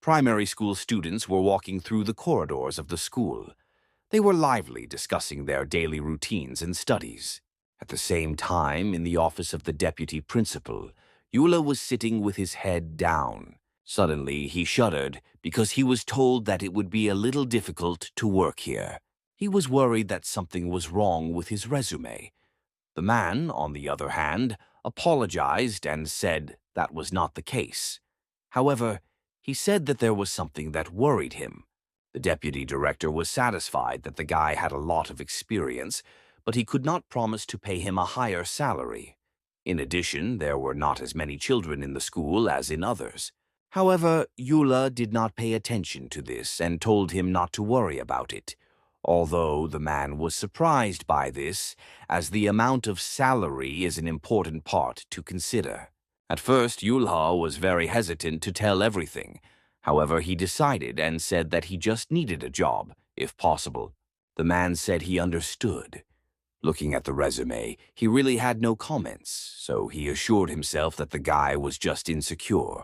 Primary school students were walking through the corridors of the school. They were lively, discussing their daily routines and studies. At the same time, in the office of the deputy principal, Yula was sitting with his head down. Suddenly, he shuddered because he was told that it would be a little difficult to work here. He was worried that something was wrong with his resume. The man, on the other hand, apologized and said that was not the case. However, he said that there was something that worried him. The deputy director was satisfied that the guy had a lot of experience, but he could not promise to pay him a higher salary. In addition, there were not as many children in the school as in others. However, Yula did not pay attention to this and told him not to worry about it, although the man was surprised by this, as the amount of salary is an important part to consider. At first, Yulha was very hesitant to tell everything. However, he decided and said that he just needed a job, if possible. The man said he understood. Looking at the resume, he really had no comments, so he assured himself that the guy was just insecure.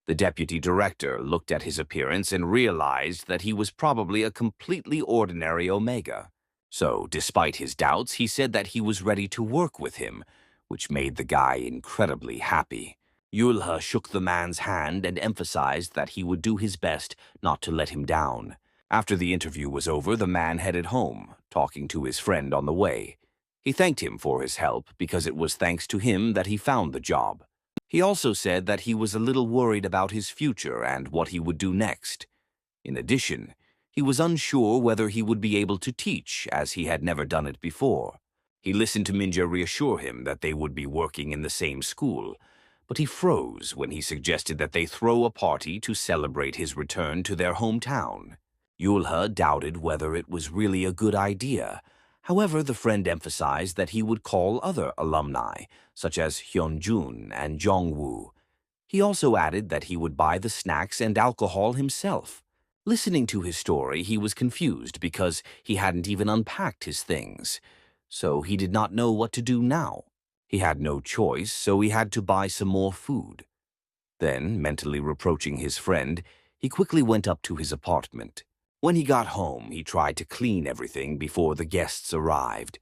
The deputy director looked at his appearance and realized that he was probably a completely ordinary Omega. So, despite his doubts, he said that he was ready to work with him, which made the guy incredibly happy. Yulha shook the man's hand and emphasized that he would do his best not to let him down. After the interview was over, the man headed home, talking to his friend on the way. He thanked him for his help because it was thanks to him that he found the job. He also said that he was a little worried about his future and what he would do next. In addition, he was unsure whether he would be able to teach, as he had never done it before. He listened to Minja reassure him that they would be working in the same school, but he froze when he suggested that they throw a party to celebrate his return to their hometown. Yulha doubted whether it was really a good idea. However, the friend emphasized that he would call other alumni, such as Hyunjun and Jongwoo. He also added that he would buy the snacks and alcohol himself. Listening to his story, he was confused because he hadn't even unpacked his things, so he did not know what to do now. He had no choice, so he had to buy some more food. Then, mentally reproaching his friend, he quickly went up to his apartment. When he got home, he tried to clean everything before the guests arrived.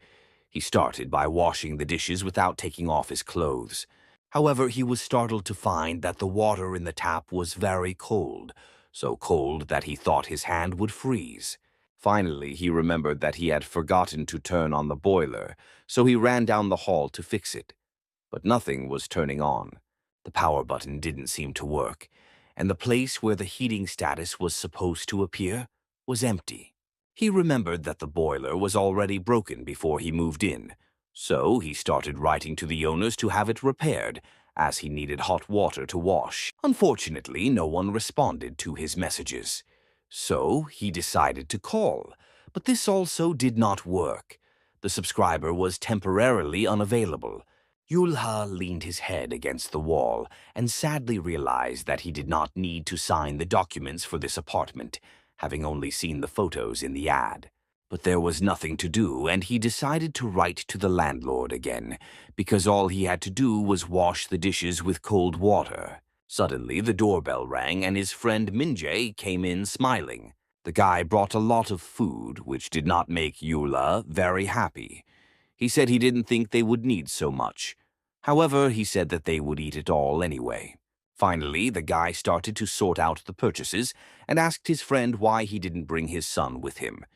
He started by washing the dishes without taking off his clothes. However, he was startled to find that the water in the tap was very cold, so cold that he thought his hand would freeze. Finally, he remembered that he had forgotten to turn on the boiler, so he ran down the hall to fix it. But nothing was turning on. The power button didn't seem to work, and the place where the heating status was supposed to appear was empty. He remembered that the boiler was already broken before he moved in, so he started writing to the owners to have it repaired, as he needed hot water to wash. Unfortunately, no one responded to his messages. So he decided to call, but this also did not work. The subscriber was temporarily unavailable. Yulha leaned his head against the wall and sadly realized that he did not need to sign the documents for this apartment, having only seen the photos in the ad. But there was nothing to do, and he decided to write to the landlord again, because all he had to do was wash the dishes with cold water. Suddenly, the doorbell rang, and his friend Minjae came in smiling. The guy brought a lot of food, which did not make Yula very happy. He said he didn't think they would need so much. However, he said that they would eat it all anyway. Finally, the guy started to sort out the purchases and asked his friend why he didn't bring his son with him.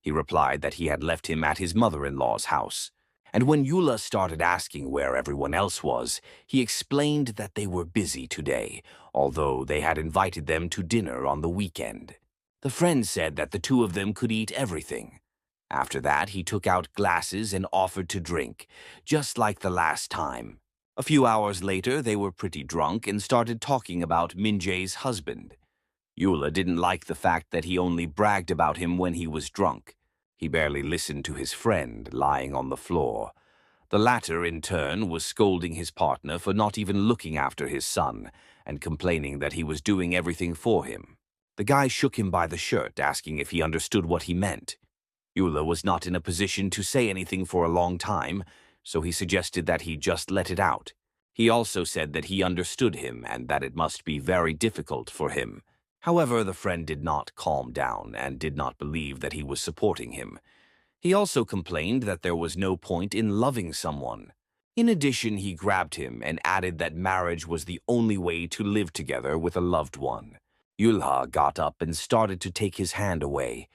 He replied that he had left him at his mother-in-law's house. And when Yula started asking where everyone else was, he explained that they were busy today, although they had invited them to dinner on the weekend. The friend said that the two of them could eat everything. After that, he took out glasses and offered to drink, just like the last time. A few hours later, they were pretty drunk and started talking about Minjae's husband. Yula didn't like the fact that he only bragged about him when he was drunk. He barely listened to his friend lying on the floor. The latter, in turn, was scolding his partner for not even looking after his son and complaining that he was doing everything for him. The guy shook him by the shirt, asking if he understood what he meant. Yula was not in a position to say anything for a long time, so he suggested that he just let it out. He also said that he understood him and that it must be very difficult for him. However, the friend did not calm down and did not believe that he was supporting him. He also complained that there was no point in loving someone. In addition, he grabbed him and added that marriage was the only way to live together with a loved one. Yulha got up and started to take his hand away.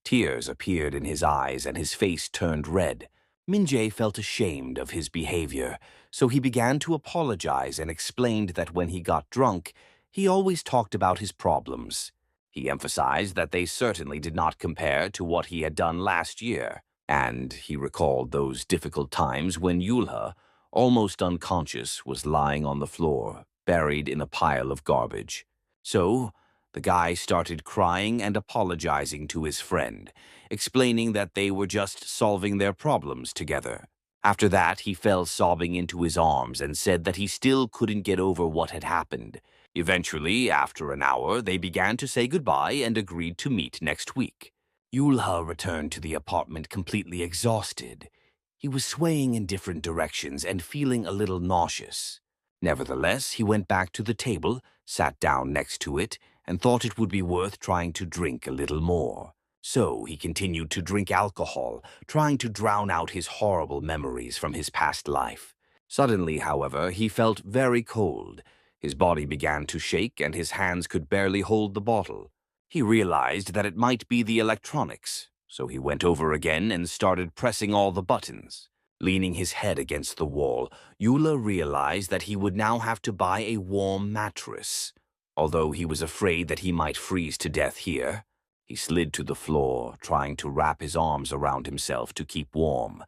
Tears appeared in his eyes and his face turned red. Minjae felt ashamed of his behavior, so he began to apologize and explained that when he got drunk, he always talked about his problems. He emphasized that they certainly did not compare to what he had done last year, and he recalled those difficult times when Yulha, almost unconscious, was lying on the floor, buried in a pile of garbage. So, the guy started crying and apologizing to his friend, explaining that they were just solving their problems together. After that, he fell sobbing into his arms and said that he still couldn't get over what had happened. Eventually, after an hour, they began to say goodbye and agreed to meet next week. Yulha returned to the apartment completely exhausted. He was swaying in different directions and feeling a little nauseous. Nevertheless, he went back to the table, sat down next to it, and thought it would be worth trying to drink a little more. So he continued to drink alcohol, trying to drown out his horrible memories from his past life. Suddenly, however, he felt very cold. His body began to shake and his hands could barely hold the bottle. He realized that it might be the electronics, so he went over again and started pressing all the buttons. Leaning his head against the wall, Eula realized that he would now have to buy a warm mattress. Although he was afraid that he might freeze to death here, he slid to the floor, trying to wrap his arms around himself to keep warm.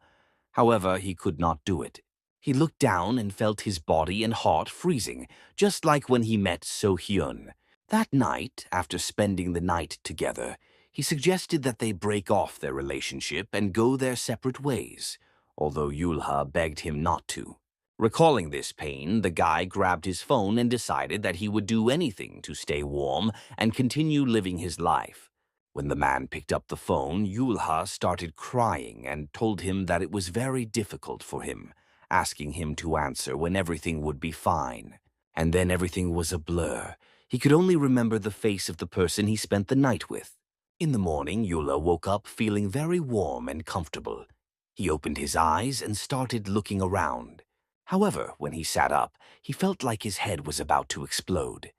However, he could not do it. He looked down and felt his body and heart freezing, just like when he met So-hyun. That night, after spending the night together, he suggested that they break off their relationship and go their separate ways, although Yulha begged him not to. Recalling this pain, the guy grabbed his phone and decided that he would do anything to stay warm and continue living his life. When the man picked up the phone, Yulha started crying and told him that it was very difficult for him, asking him to answer when everything would be fine. And then everything was a blur. He could only remember the face of the person he spent the night with. In the morning, Yula woke up feeling very warm and comfortable. He opened his eyes and started looking around. However, when he sat up, he felt like his head was about to explode.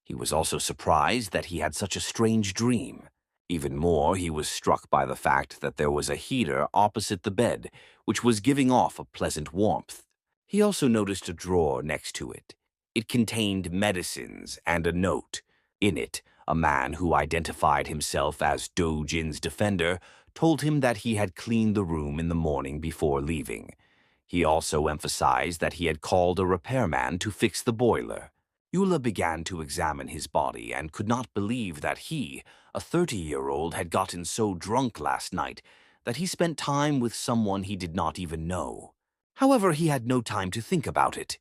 He was also surprised that he had such a strange dream. Even more, he was struck by the fact that there was a heater opposite the bed, which was giving off a pleasant warmth. He also noticed a drawer next to it. It contained medicines and a note. In it, a man who identified himself as Do-jin's defender told him that he had cleaned the room in the morning before leaving. He also emphasized that he had called a repairman to fix the boiler. Yula began to examine his body and could not believe that he, a 30-year-old, had gotten so drunk last night that he spent time with someone he did not even know. However, he had no time to think about it.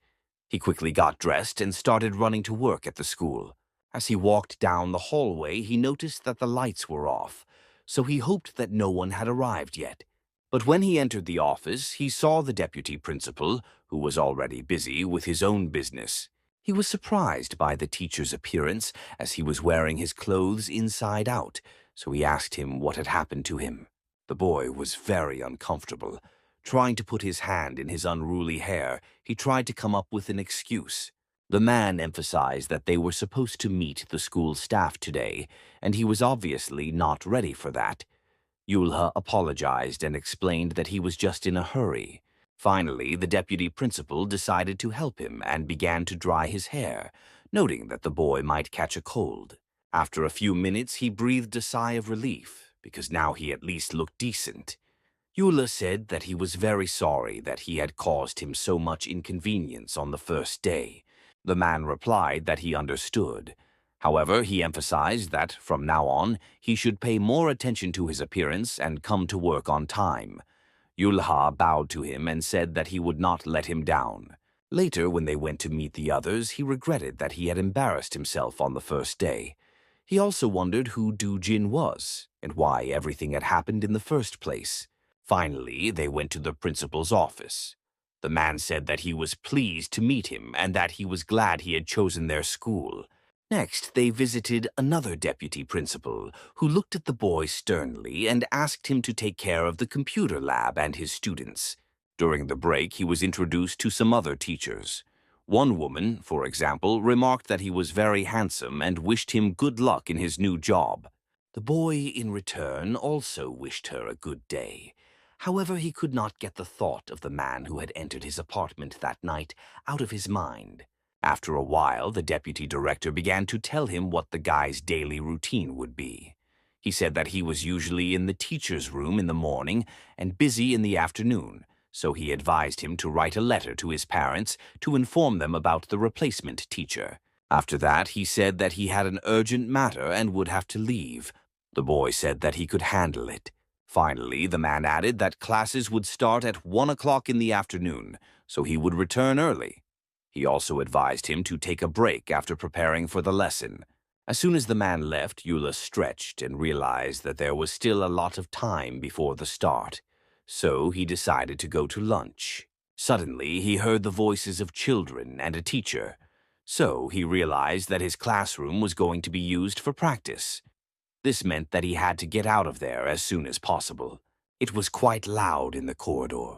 He quickly got dressed and started running to work at the school. As he walked down the hallway, he noticed that the lights were off, so he hoped that no one had arrived yet. But when he entered the office, he saw the deputy principal, who was already busy with his own business. He was surprised by the teacher's appearance, as he was wearing his clothes inside out, so he asked him what had happened to him. The boy was very uncomfortable. Trying to put his hand in his unruly hair, he tried to come up with an excuse. The man emphasized that they were supposed to meet the school staff today, and he was obviously not ready for that. Yulha apologized and explained that he was just in a hurry. Finally, the deputy principal decided to help him and began to dry his hair, noting that the boy might catch a cold. After a few minutes, he breathed a sigh of relief, because now he at least looked decent. Yula said that he was very sorry that he had caused him so much inconvenience on the first day. The man replied that he understood. However, he emphasized that, from now on, he should pay more attention to his appearance and come to work on time. Yulha bowed to him and said that he would not let him down. Later, when they went to meet the others, he regretted that he had embarrassed himself on the first day. He also wondered who Do-jin was and why everything had happened in the first place. Finally, they went to the principal's office. The man said that he was pleased to meet him and that he was glad he had chosen their school. Next, they visited another deputy principal, who looked at the boy sternly and asked him to take care of the computer lab and his students. During the break, he was introduced to some other teachers. One woman, for example, remarked that he was very handsome and wished him good luck in his new job. The boy, in return, also wished her a good day. However, he could not get the thought of the man who had entered his apartment that night out of his mind. After a while, the deputy director began to tell him what the guy's daily routine would be. He said that he was usually in the teacher's room in the morning and busy in the afternoon, so he advised him to write a letter to his parents to inform them about the replacement teacher. After that, he said that he had an urgent matter and would have to leave. The boy said that he could handle it. Finally, the man added that classes would start at 1 o'clock in the afternoon, so he would return early. He also advised him to take a break after preparing for the lesson. As soon as the man left, Eula stretched and realized that there was still a lot of time before the start. So he decided to go to lunch. Suddenly, he heard the voices of children and a teacher. So he realized that his classroom was going to be used for practice. This meant that he had to get out of there as soon as possible. It was quite loud in the corridor.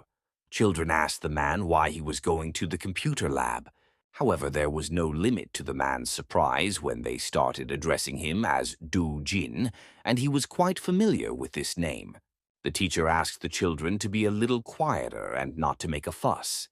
Children asked the man why he was going to the computer lab. However, there was no limit to the man's surprise when they started addressing him as Du Jin, and he was quite familiar with this name. The teacher asked the children to be a little quieter and not to make a fuss.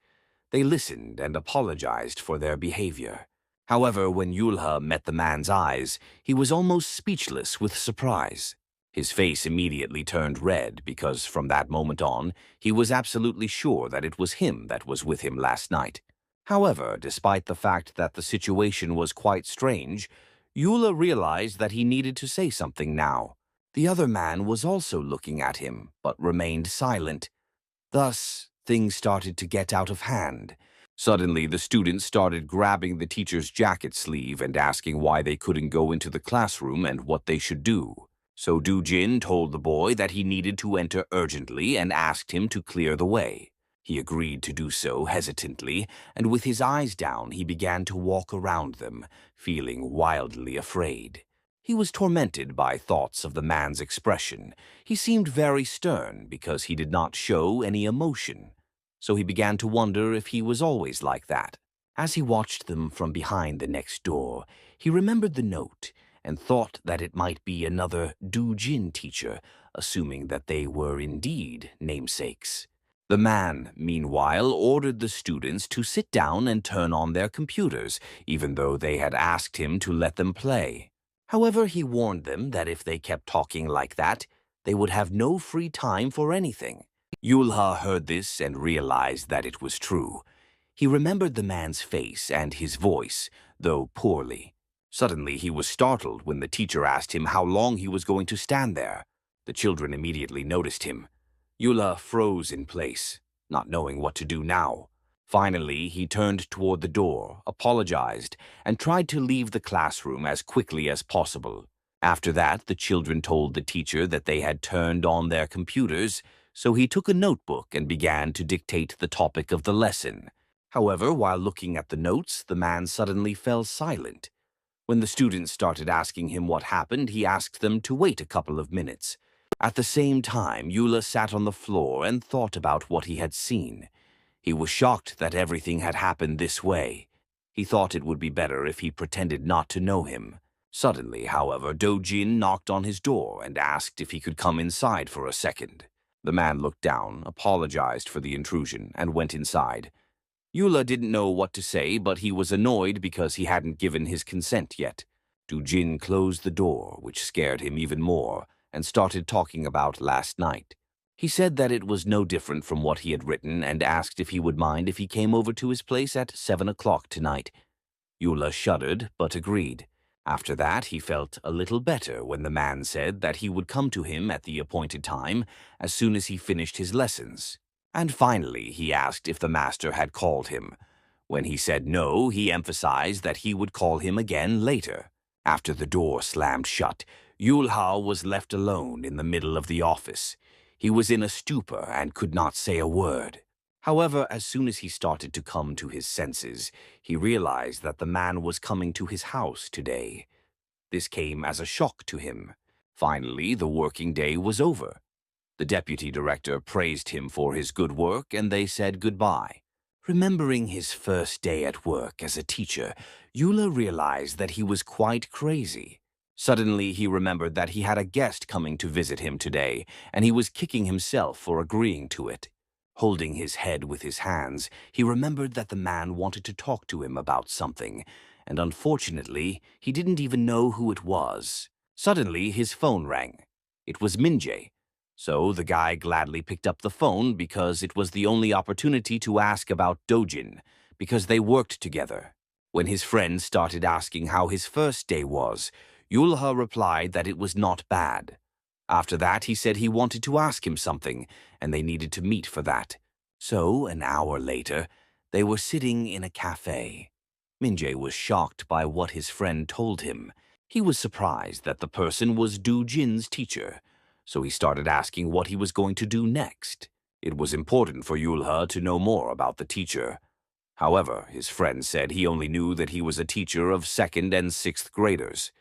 They listened and apologized for their behavior. However, when Yulha met the man's eyes, he was almost speechless with surprise. His face immediately turned red because from that moment on, he was absolutely sure that it was him that was with him last night. However, despite the fact that the situation was quite strange, Yula realized that he needed to say something now. The other man was also looking at him, but remained silent. Thus, things started to get out of hand. Suddenly, the students started grabbing the teacher's jacket sleeve and asking why they couldn't go into the classroom and what they should do. So Du-jin told the boy that he needed to enter urgently and asked him to clear the way. He agreed to do so hesitantly, and with his eyes down, he began to walk around them, feeling wildly afraid. He was tormented by thoughts of the man's expression. He seemed very stern because he did not show any emotion. So he began to wonder if he was always like that. As he watched them from behind the next door, he remembered the note and thought that it might be another Du-jin teacher, assuming that they were indeed namesakes. The man, meanwhile, ordered the students to sit down and turn on their computers, even though they had asked him to let them play. However, he warned them that if they kept talking like that, they would have no free time for anything. Yulha heard this and realized that it was true. He remembered the man's face and his voice, though poorly. Suddenly, he was startled when the teacher asked him how long he was going to stand there. The children immediately noticed him. Yula froze in place, not knowing what to do now. Finally, he turned toward the door, apologized, and tried to leave the classroom as quickly as possible. After that, the children told the teacher that they had turned on their computers, so he took a notebook and began to dictate the topic of the lesson. However, while looking at the notes, the man suddenly fell silent. When the students started asking him what happened, he asked them to wait a couple of minutes. At the same time, Yula sat on the floor and thought about what he had seen. He was shocked that everything had happened this way. He thought it would be better if he pretended not to know him. Suddenly, however, Do-jin knocked on his door and asked if he could come inside for a second. The man looked down, apologized for the intrusion, and went inside. Yula didn't know what to say, but he was annoyed because he hadn't given his consent yet. Do-jin closed the door, which scared him even more, and started talking about last night. He said that it was no different from what he had written and asked if he would mind if he came over to his place at 7 o'clock tonight. Yula shuddered, but agreed. After that, he felt a little better when the man said that he would come to him at the appointed time as soon as he finished his lessons. And finally, he asked if the master had called him. When he said no, he emphasized that he would call him again later. After the door slammed shut, Yulhao was left alone in the middle of the office. He was in a stupor and could not say a word. However, as soon as he started to come to his senses, he realized that the man was coming to his house today. This came as a shock to him. Finally, the working day was over. The deputy director praised him for his good work, and they said goodbye. Remembering his first day at work as a teacher, Eula realized that he was quite crazy. Suddenly, he remembered that he had a guest coming to visit him today, and he was kicking himself for agreeing to it. Holding his head with his hands, he remembered that the man wanted to talk to him about something, and unfortunately, he didn't even know who it was. Suddenly, his phone rang. It was Minjae. So the guy gladly picked up the phone because it was the only opportunity to ask about Dojin, because they worked together. When his friend started asking how his first day was, Yulha replied that it was not bad. After that, he said he wanted to ask him something, and they needed to meet for that. So, an hour later, they were sitting in a cafe. Minjae was shocked by what his friend told him. He was surprised that the person was Do-jin's teacher, so he started asking what he was going to do next. It was important for Yulha to know more about the teacher. However, his friend said he only knew that he was a teacher of 2nd and 6th graders.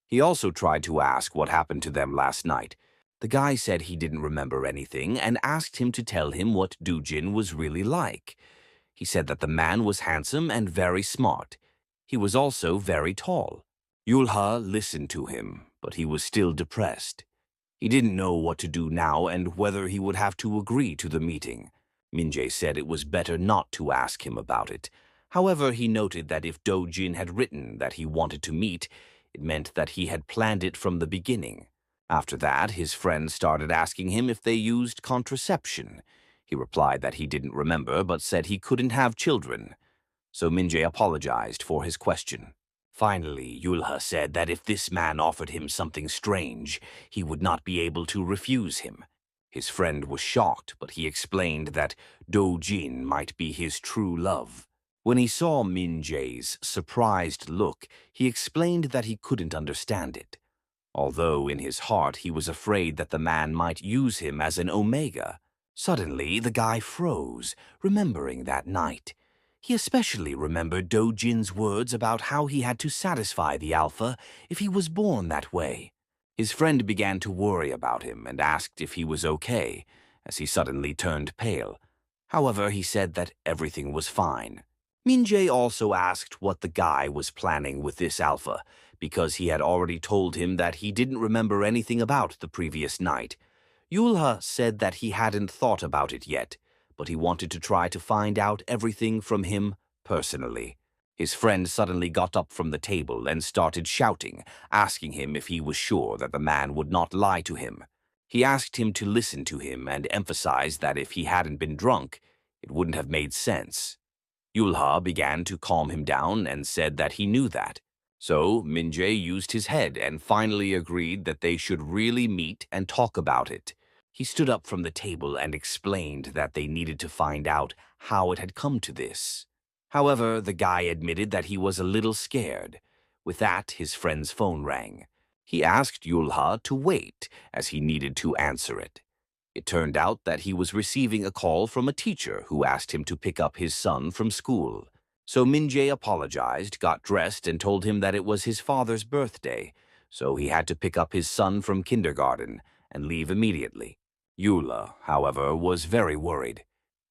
He also tried to ask what happened to them last night. The guy said he didn't remember anything and asked him to tell him what Do-jin was really like. He said that the man was handsome and very smart. He was also very tall. Yulha listened to him, but he was still depressed. He didn't know what to do now and whether he would have to agree to the meeting. Minjae said it was better not to ask him about it. However, he noted that if Do-jin had written that he wanted to meet, it meant that he had planned it from the beginning. After that, his friend started asking him if they used contraception. He replied that he didn't remember but said he couldn't have children. So Minjae apologized for his question. Finally, Yulha said that if this man offered him something strange, he would not be able to refuse him. His friend was shocked, but he explained that Do-jin might be his true love. When he saw Minjae's surprised look, he explained that he couldn't understand it. Although in his heart he was afraid that the man might use him as an omega. Suddenly, the guy froze, remembering that night. He especially remembered Do-jin's words about how he had to satisfy the alpha if he was born that way. His friend began to worry about him and asked if he was okay, as he suddenly turned pale. However, he said that everything was fine. Minjae also asked what the guy was planning with this alpha, because he had already told him that he didn't remember anything about the previous night. Yulha said that he hadn't thought about it yet, but he wanted to try to find out everything from him personally. His friend suddenly got up from the table and started shouting, asking him if he was sure that the man would not lie to him. He asked him to listen to him and emphasized that if he hadn't been drunk, it wouldn't have made sense. Yulha began to calm him down and said that he knew that. So Minjae used his head and finally agreed that they should really meet and talk about it. He stood up from the table and explained that they needed to find out how it had come to this. However, the guy admitted that he was a little scared. With that, his friend's phone rang. He asked Yulha to wait, as he needed to answer it. It turned out that he was receiving a call from a teacher who asked him to pick up his son from school. So Minjae apologized, got dressed, and told him that it was his father's birthday, so he had to pick up his son from kindergarten and leave immediately. Yula, however, was very worried.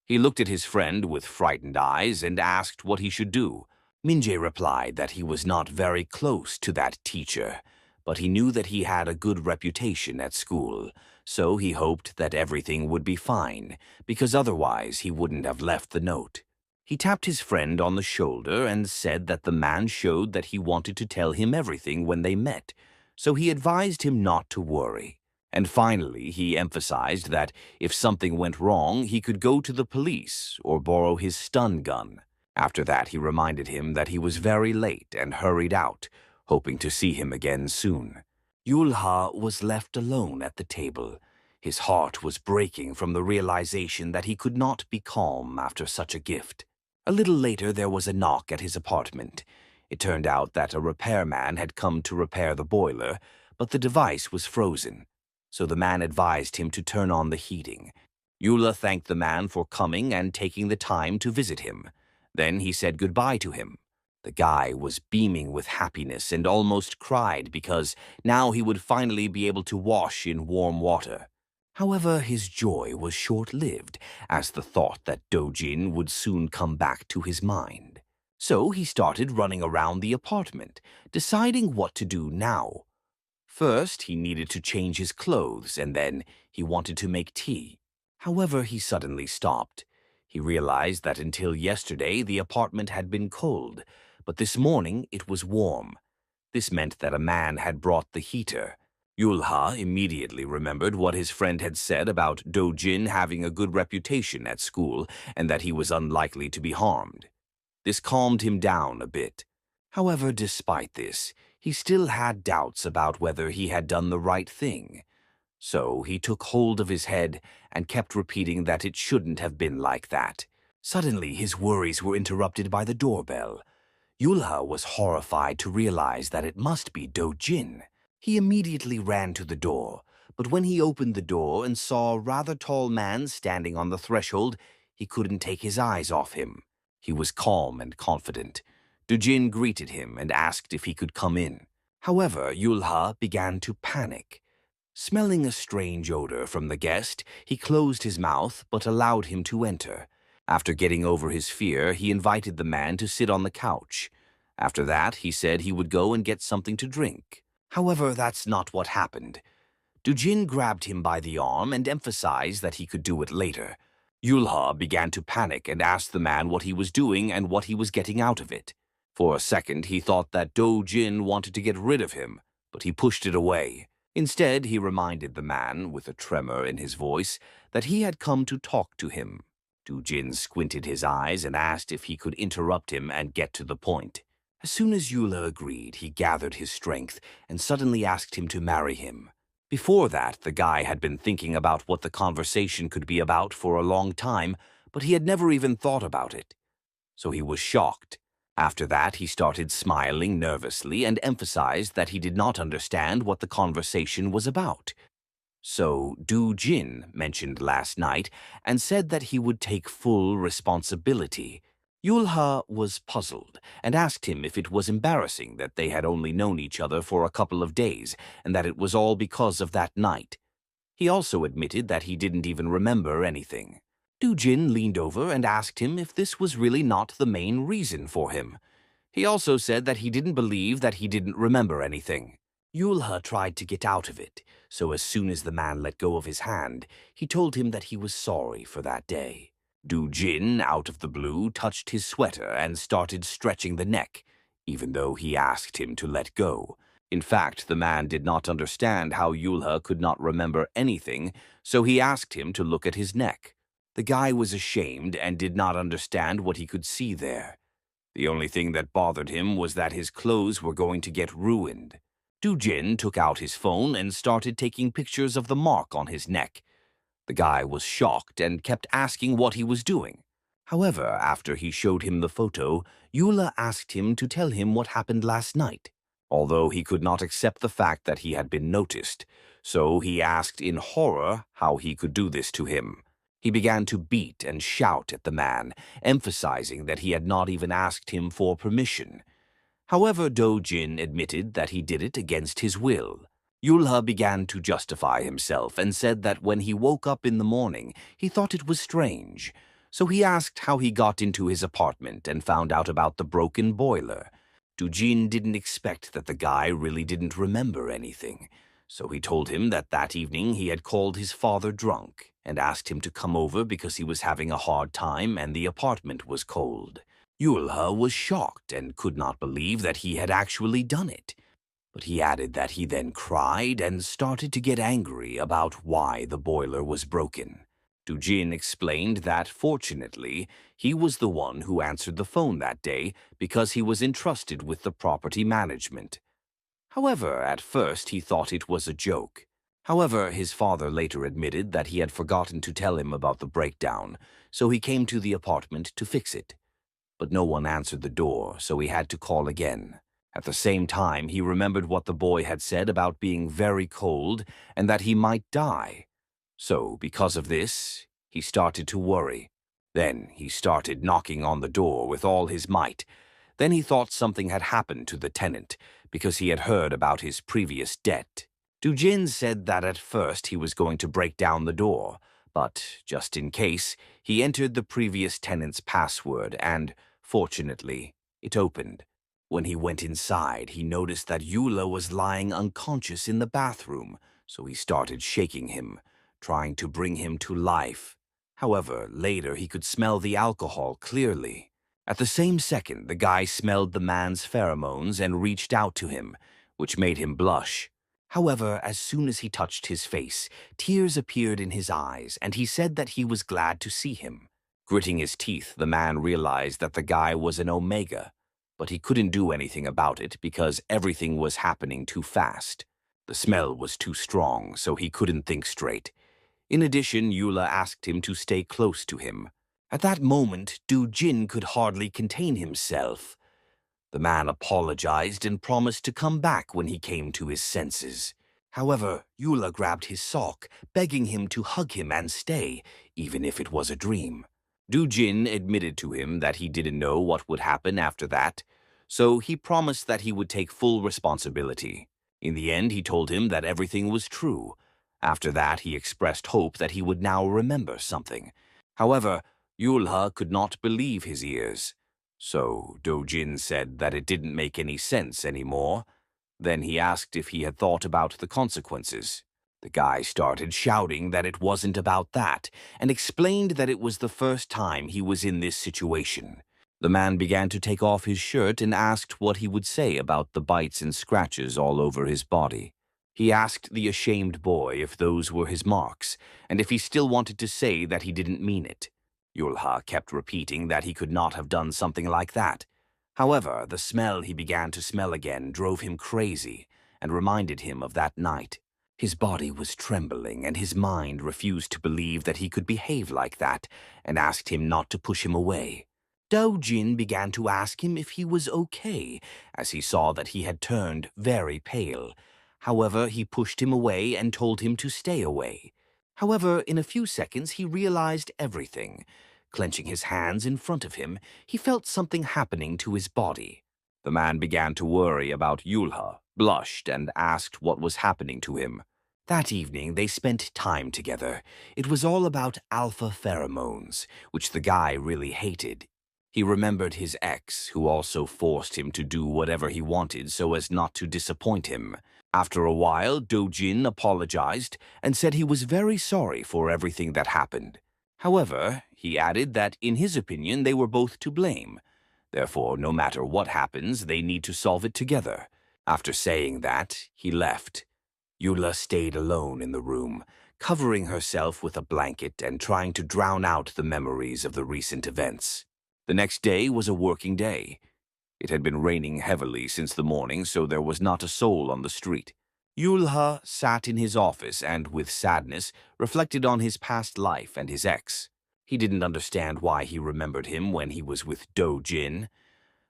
He looked at his friend with frightened eyes and asked what he should do. Minjae replied that he was not very close to that teacher, but he knew that he had a good reputation at school, so he hoped that everything would be fine, because otherwise he wouldn't have left the note. He tapped his friend on the shoulder and said that the man showed that he wanted to tell him everything when they met, so he advised him not to worry. And finally, he emphasized that if something went wrong, he could go to the police or borrow his stun gun. After that, he reminded him that he was very late and hurried out, hoping to see him again soon. Yulha was left alone at the table. His heart was breaking from the realization that he could not be calm after such a gift. A little later, there was a knock at his apartment. It turned out that a repairman had come to repair the boiler, but the device was frozen. So the man advised him to turn on the heating. Eula thanked the man for coming and taking the time to visit him. Then he said goodbye to him. The guy was beaming with happiness and almost cried because now he would finally be able to wash in warm water. However, his joy was short-lived, as the thought that Dojin would soon come back to his mind. So he started running around the apartment, deciding what to do now. First, he needed to change his clothes, and then he wanted to make tea. However, he suddenly stopped. He realized that until yesterday the apartment had been cold, but this morning it was warm. This meant that a man had brought the heater. Yulha immediately remembered what his friend had said about Dojin having a good reputation at school and that he was unlikely to be harmed. This calmed him down a bit. However, despite this, he still had doubts about whether he had done the right thing. So he took hold of his head and kept repeating that it shouldn't have been like that. Suddenly, his worries were interrupted by the doorbell. Yulha was horrified to realize that it must be Dojin. He immediately ran to the door, but when he opened the door and saw a rather tall man standing on the threshold, he couldn't take his eyes off him. He was calm and confident. Dojin greeted him and asked if he could come in. However, Yulha began to panic. Smelling a strange odor from the guest, he closed his mouth but allowed him to enter. After getting over his fear, he invited the man to sit on the couch. After that, he said he would go and get something to drink. However, that's not what happened. Dujin grabbed him by the arm and emphasized that he could do it later. Yulha began to panic and asked the man what he was doing and what he was getting out of it. For a second, he thought that Dojin wanted to get rid of him, but he pushed it away. Instead, he reminded the man, with a tremor in his voice, that he had come to talk to him. Dujin squinted his eyes and asked if he could interrupt him and get to the point. As soon as Yula agreed, he gathered his strength and suddenly asked him to marry him. Before that, the guy had been thinking about what the conversation could be about for a long time, but he had never even thought about it. So he was shocked. After that, he started smiling nervously and emphasized that he did not understand what the conversation was about. So Du Jin mentioned last night and said that he would take full responsibility. Yulha was puzzled and asked him if it was embarrassing that they had only known each other for a couple of days and that it was all because of that night. He also admitted that he didn't even remember anything. Dujin leaned over and asked him if this was really not the main reason for him. He also said that he didn't believe that he didn't remember anything. Yulha tried to get out of it, so as soon as the man let go of his hand, he told him that he was sorry for that day. Dujin, out of the blue, touched his sweater and started stretching the neck, even though he asked him to let go. In fact, the man did not understand how Yulha could not remember anything, so he asked him to look at his neck. The guy was ashamed and did not understand what he could see there. The only thing that bothered him was that his clothes were going to get ruined. Dujin took out his phone and started taking pictures of the mark on his neck. The guy was shocked and kept asking what he was doing. However, after he showed him the photo, Yula asked him to tell him what happened last night, although he could not accept the fact that he had been noticed. So he asked in horror how he could do this to him. He began to beat and shout at the man, emphasizing that he had not even asked him for permission. However, Dojin admitted that he did it against his will. Yulha began to justify himself and said that when he woke up in the morning, he thought it was strange. So he asked how he got into his apartment and found out about the broken boiler. Dujin didn't expect that the guy really didn't remember anything. So he told him that that evening he had called his father drunk and asked him to come over because he was having a hard time and the apartment was cold. Yulha was shocked and could not believe that he had actually done it. But he added that he then cried and started to get angry about why the boiler was broken. Dujin explained that, fortunately, he was the one who answered the phone that day because he was entrusted with the property management. However, at first he thought it was a joke. However, his father later admitted that he had forgotten to tell him about the breakdown, so he came to the apartment to fix it. But no one answered the door, so he had to call again. At the same time, he remembered what the boy had said about being very cold and that he might die. So, because of this, He started to worry. Then he started knocking on the door with all his might. Then he thought something had happened to the tenant because he had heard about his previous debt. Dujin said that at first he was going to break down the door, but just in case, he entered the previous tenant's password and, fortunately, it opened. When he went inside, he noticed that Eula was lying unconscious in the bathroom, so he started shaking him, trying to bring him to life. However, later he could smell the alcohol clearly. At the same second, the guy smelled the man's pheromones and reached out to him, which made him blush. However, as soon as he touched his face, tears appeared in his eyes, and he said that he was glad to see him. Gritting his teeth, the man realized that the guy was an Omega, but he couldn't do anything about it because everything was happening too fast. The smell was too strong, so he couldn't think straight. In addition, Eula asked him to stay close to him. At that moment, Jin could hardly contain himself. The man apologized and promised to come back when he came to his senses. However, Eula grabbed his sock, begging him to hug him and stay, even if it was a dream. Jin admitted to him that he didn't know what would happen after that, so he promised that he would take full responsibility. In the end, he told him that everything was true. After that, he expressed hope that he would now remember something. However, Yulha could not believe his ears. So Dojin said that it didn't make any sense anymore. Then he asked if he had thought about the consequences. The guy started shouting that it wasn't about that, and explained that it was the first time he was in this situation. The man began to take off his shirt and asked what he would say about the bites and scratches all over his body. He asked the ashamed boy if those were his marks, and if he still wanted to say that he didn't mean it. Yulha kept repeating that he could not have done something like that. However, the smell he began to smell again drove him crazy and reminded him of that night. His body was trembling and his mind refused to believe that he could behave like that and asked him not to push him away. Dojin began to ask him if he was okay, as he saw that he had turned very pale. However, he pushed him away and told him to stay away. However, in a few seconds he realized everything. Clenching his hands in front of him, he felt something happening to his body. The man began to worry about Yulha, blushed, and asked what was happening to him. That evening, they spent time together. It was all about alpha pheromones, which the guy really hated. He remembered his ex, who also forced him to do whatever he wanted so as not to disappoint him. After a while, Dojin apologized and said he was very sorry for everything that happened. However, he added that in his opinion they were both to blame. Therefore, no matter what happens, they need to solve it together. After saying that, he left. Eula stayed alone in the room, covering herself with a blanket and trying to drown out the memories of the recent events. The next day was a working day. It had been raining heavily since the morning, so there was not a soul on the street. Yulha sat in his office and, with sadness, reflected on his past life and his ex. He didn't understand why he remembered him when he was with Dojin.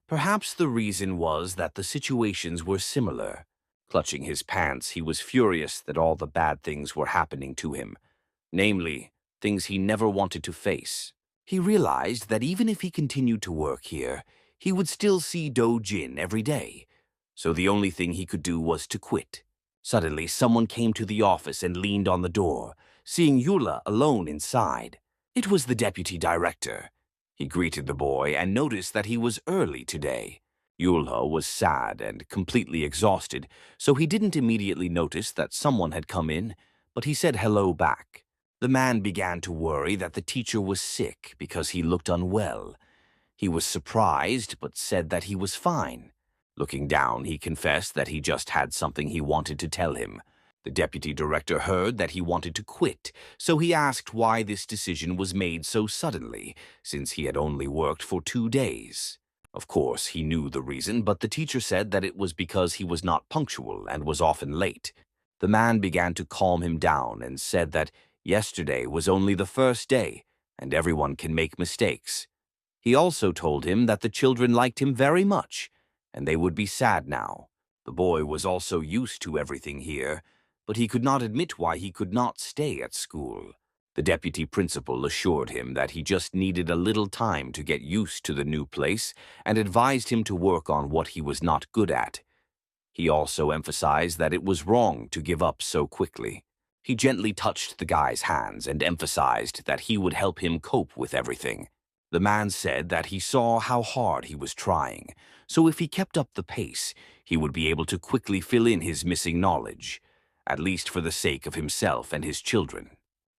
Perhaps the reason was that the situations were similar. Clutching his pants, he was furious that all the bad things were happening to him, namely, things he never wanted to face. He realized that even if he continued to work here, he would still see Dojin every day, so the only thing he could do was to quit. Suddenly, someone came to the office and leaned on the door, seeing Eula alone inside. It was the deputy director. He greeted the boy and noticed that he was early today. Eula was sad and completely exhausted, so he didn't immediately notice that someone had come in, but he said hello back. The man began to worry that the teacher was sick because he looked unwell. He was surprised, but said that he was fine. Looking down, he confessed that he just had something he wanted to tell him. The deputy director heard that he wanted to quit, so he asked why this decision was made so suddenly, since he had only worked for 2 days. Of course, he knew the reason, but the teacher said that it was because he was not punctual and was often late. The man began to calm him down and said that yesterday was only the first day, and everyone can make mistakes. He also told him that the children liked him very much, and they would be sad now. The boy was also used to everything here, but he could not admit why he could not stay at school. The deputy principal assured him that he just needed a little time to get used to the new place and advised him to work on what he was not good at. He also emphasized that it was wrong to give up so quickly. He gently touched the guy's hands and emphasized that he would help him cope with everything. The man said that he saw how hard he was trying, so if he kept up the pace, he would be able to quickly fill in his missing knowledge, at least for the sake of himself and his children.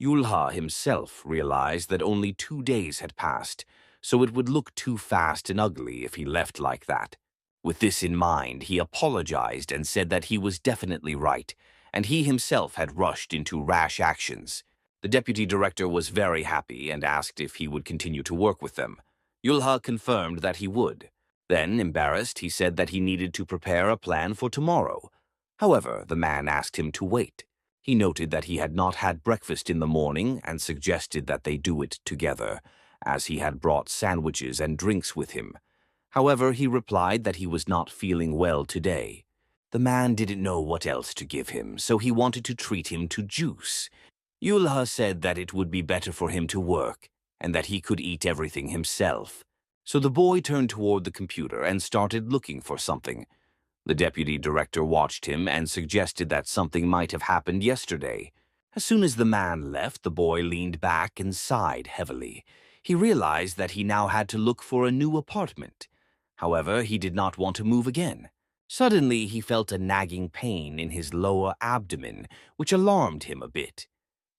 Yulha himself realized that only 2 days had passed, so it would look too fast and ugly if he left like that. With this in mind, he apologized and said that he was definitely right, and he himself had rushed into rash actions. The deputy director was very happy and asked if he would continue to work with them. Yulha confirmed that he would. Then, embarrassed, he said that he needed to prepare a plan for tomorrow. However, the man asked him to wait. He noted that he had not had breakfast in the morning and suggested that they do it together, as he had brought sandwiches and drinks with him. However, he replied that he was not feeling well today. The man didn't know what else to give him, so he wanted to treat him to juice. Yulha said that it would be better for him to work, and that he could eat everything himself. So the boy turned toward the computer and started looking for something. The deputy director watched him and suggested that something might have happened yesterday. As soon as the man left, the boy leaned back and sighed heavily. He realized that he now had to look for a new apartment. However, he did not want to move again. Suddenly, he felt a nagging pain in his lower abdomen, which alarmed him a bit.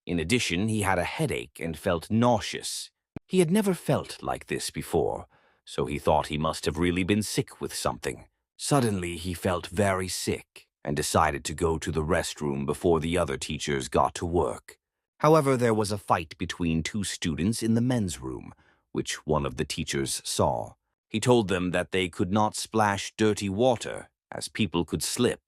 In addition, he had a headache and felt nauseous. He had never felt like this before, so he thought he must have really been sick with something. Suddenly, he felt very sick and decided to go to the restroom before the other teachers got to work. However, there was a fight between 2 students in the men's room, which one of the teachers saw. He told them that they could not splash dirty water, as people could slip.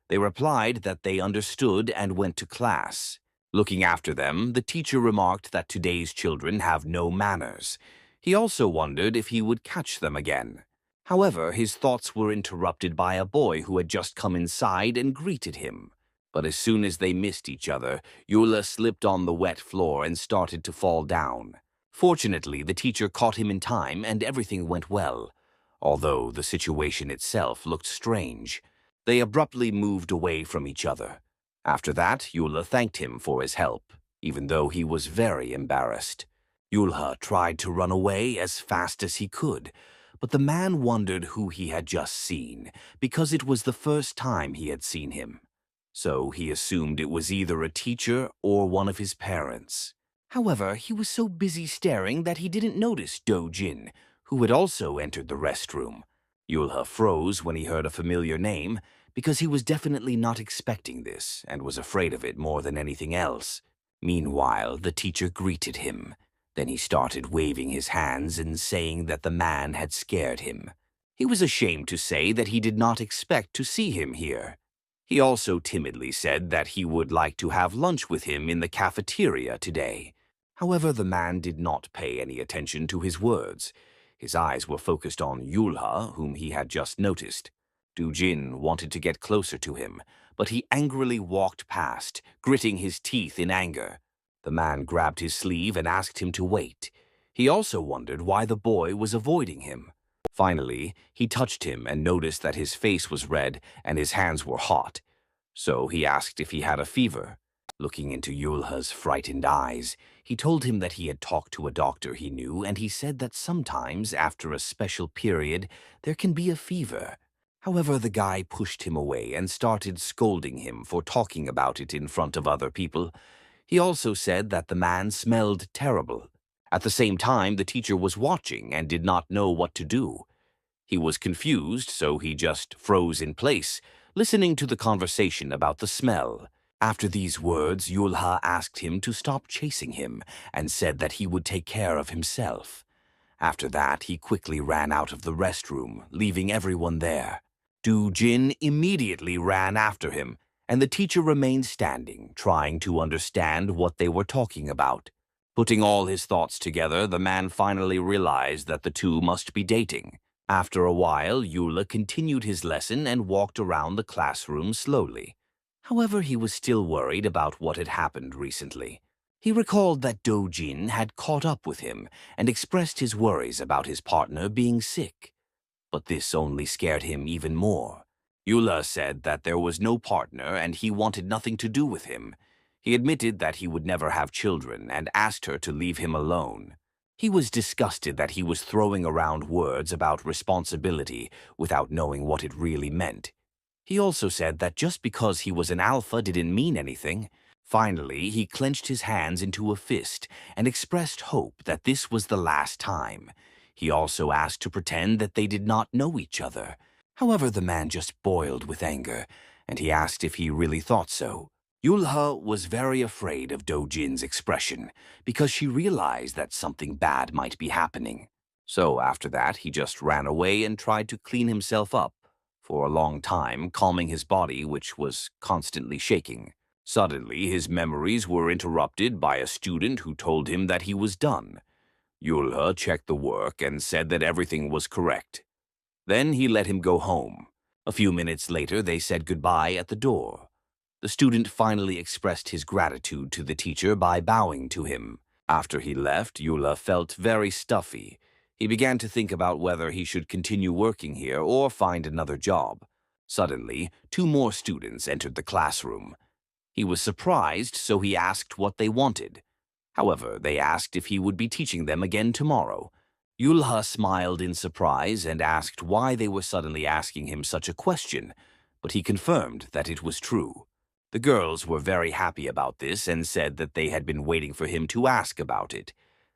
They replied that they understood and went to class. Looking after them, the teacher remarked that today's children have no manners. He also wondered if he would catch them again. However, his thoughts were interrupted by a boy who had just come inside and greeted him. But as soon as they missed each other, Yula slipped on the wet floor and started to fall down. Fortunately, the teacher caught him in time and everything went well, although the situation itself looked strange. They abruptly moved away from each other. After that, Yula thanked him for his help, even though he was very embarrassed. Yulha tried to run away as fast as he could, but the man wondered who he had just seen, because it was the first time he had seen him. So he assumed it was either a teacher or one of his parents. However, he was so busy staring that he didn't notice Do-jin, who had also entered the restroom. Yulha froze when he heard a familiar name, because he was definitely not expecting this and was afraid of it more than anything else. Meanwhile, the teacher greeted him. Then he started waving his hands and saying that the man had scared him. He was ashamed to say that he did not expect to see him here. He also timidly said that he would like to have lunch with him in the cafeteria today. However, the man did not pay any attention to his words. His eyes were focused on Yulha, whom he had just noticed. Do-jin wanted to get closer to him, but he angrily walked past, gritting his teeth in anger. The man grabbed his sleeve and asked him to wait. He also wondered why the boy was avoiding him. Finally, he touched him and noticed that his face was red and his hands were hot. So he asked if he had a fever. Looking into Yulha's frightened eyes, he told him that he had talked to a doctor he knew, and he said that sometimes, after a special period, there can be a fever. However, the guy pushed him away and started scolding him for talking about it in front of other people. He also said that the man smelled terrible. At the same time, the teacher was watching and did not know what to do. He was confused, so he just froze in place, listening to the conversation about the smell. After these words, Yulha asked him to stop chasing him and said that he would take care of himself. After that, he quickly ran out of the restroom, leaving everyone there. Do-jin immediately ran after him, and the teacher remained standing, trying to understand what they were talking about. Putting all his thoughts together, the man finally realized that the two must be dating. After a while, Yula continued his lesson and walked around the classroom slowly. However, he was still worried about what had happened recently. He recalled that Dojin had caught up with him and expressed his worries about his partner being sick. But this only scared him even more. Eula said that there was no partner and he wanted nothing to do with him. He admitted that he would never have children and asked her to leave him alone. He was disgusted that he was throwing around words about responsibility without knowing what it really meant. He also said that just because he was an alpha didn't mean anything. Finally, he clenched his hands into a fist and expressed hope that this was the last time. He also asked to pretend that they did not know each other. However, the man just boiled with anger, and he asked if he really thought so. Yulha was very afraid of Dojin's expression because she realized that something bad might be happening. So after that, he just ran away and tried to clean himself up for a long time, calming his body, which was constantly shaking. Suddenly, his memories were interrupted by a student who told him that he was done. Yulha checked the work and said that everything was correct. Then he let him go home. A few minutes later, they said goodbye at the door. The student finally expressed his gratitude to the teacher by bowing to him. After he left, Yula felt very stuffy. He began to think about whether he should continue working here or find another job. Suddenly, 2 more students entered the classroom. He was surprised, so he asked what they wanted. However, they asked if he would be teaching them again tomorrow. Yulha smiled in surprise and asked why they were suddenly asking him such a question, but he confirmed that it was true. The girls were very happy about this and said that they had been waiting for him to ask about it.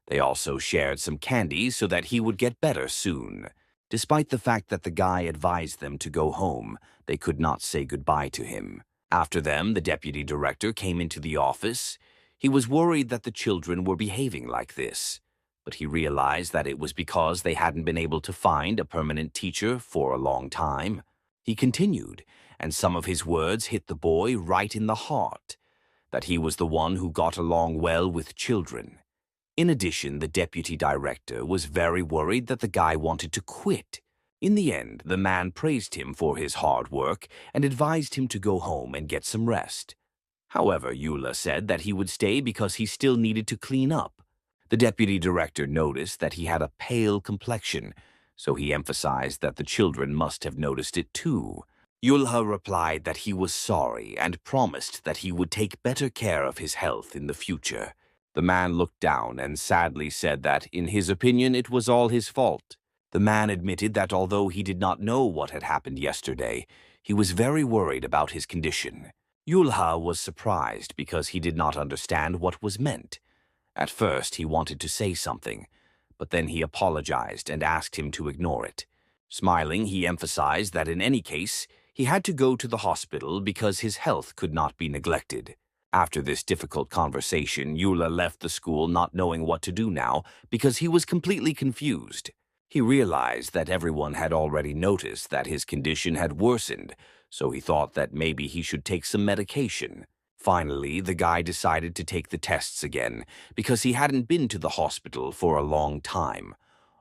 They also shared some candy so that he would get better soon. Despite the fact that the guy advised them to go home, they could not say goodbye to him. After them, the deputy director came into the office. He was worried that the children were behaving like this, but he realized that it was because they hadn't been able to find a permanent teacher for a long time. He continued, and some of his words hit the boy right in the heart, that he was the one who got along well with children. In addition, the deputy director was very worried that the guy wanted to quit. In the end, the man praised him for his hard work and advised him to go home and get some rest. However, Eula said that he would stay because he still needed to clean up. The deputy director noticed that he had a pale complexion, so he emphasized that the children must have noticed it too. Yulha replied that he was sorry and promised that he would take better care of his health in the future. The man looked down and sadly said that, in his opinion, it was all his fault. The man admitted that although he did not know what had happened yesterday, he was very worried about his condition. Yulha was surprised because he did not understand what was meant. At first, he wanted to say something, but then he apologized and asked him to ignore it. Smiling, he emphasized that in any case, he had to go to the hospital because his health could not be neglected. After this difficult conversation, Yula left the school not knowing what to do now because he was completely confused. He realized that everyone had already noticed that his condition had worsened, so he thought that maybe he should take some medication. Finally, the guy decided to take the tests again because he hadn't been to the hospital for a long time,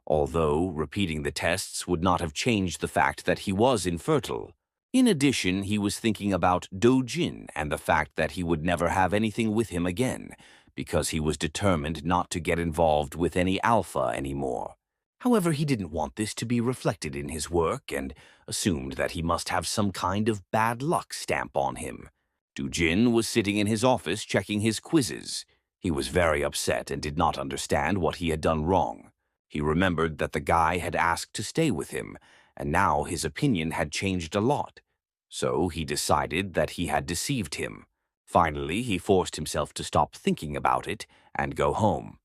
although repeating the tests would not have changed the fact that he was infertile. In addition, he was thinking about Dojin and the fact that he would never have anything with him again because he was determined not to get involved with any alpha anymore. However, he didn't want this to be reflected in his work and assumed that he must have some kind of bad luck stamp on him. Dojin was sitting in his office checking his quizzes. He was very upset and did not understand what he had done wrong. He remembered that the guy had asked to stay with him, and now his opinion had changed a lot. So he decided that he had deceived him. Finally, he forced himself to stop thinking about it and go home.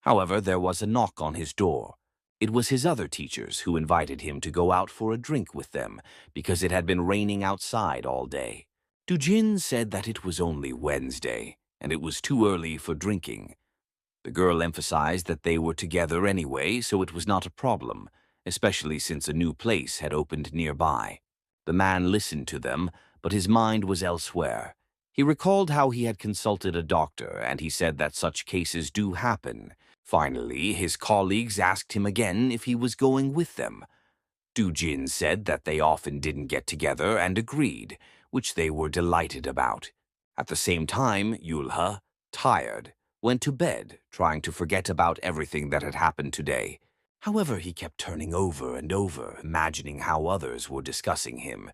However, there was a knock on his door. It was his other teachers who invited him to go out for a drink with them because it had been raining outside all day. Dojin said that it was only Wednesday, and it was too early for drinking. The girl emphasized that they were together anyway, so it was not a problem, especially since a new place had opened nearby. The man listened to them, but his mind was elsewhere. He recalled how he had consulted a doctor, and he said that such cases do happen. Finally, his colleagues asked him again if he was going with them. Dojin said that they often didn't get together and agreed, which they were delighted about. At the same time, Yulha, tired, went to bed, trying to forget about everything that had happened today. However, he kept turning over and over, imagining how others were discussing him.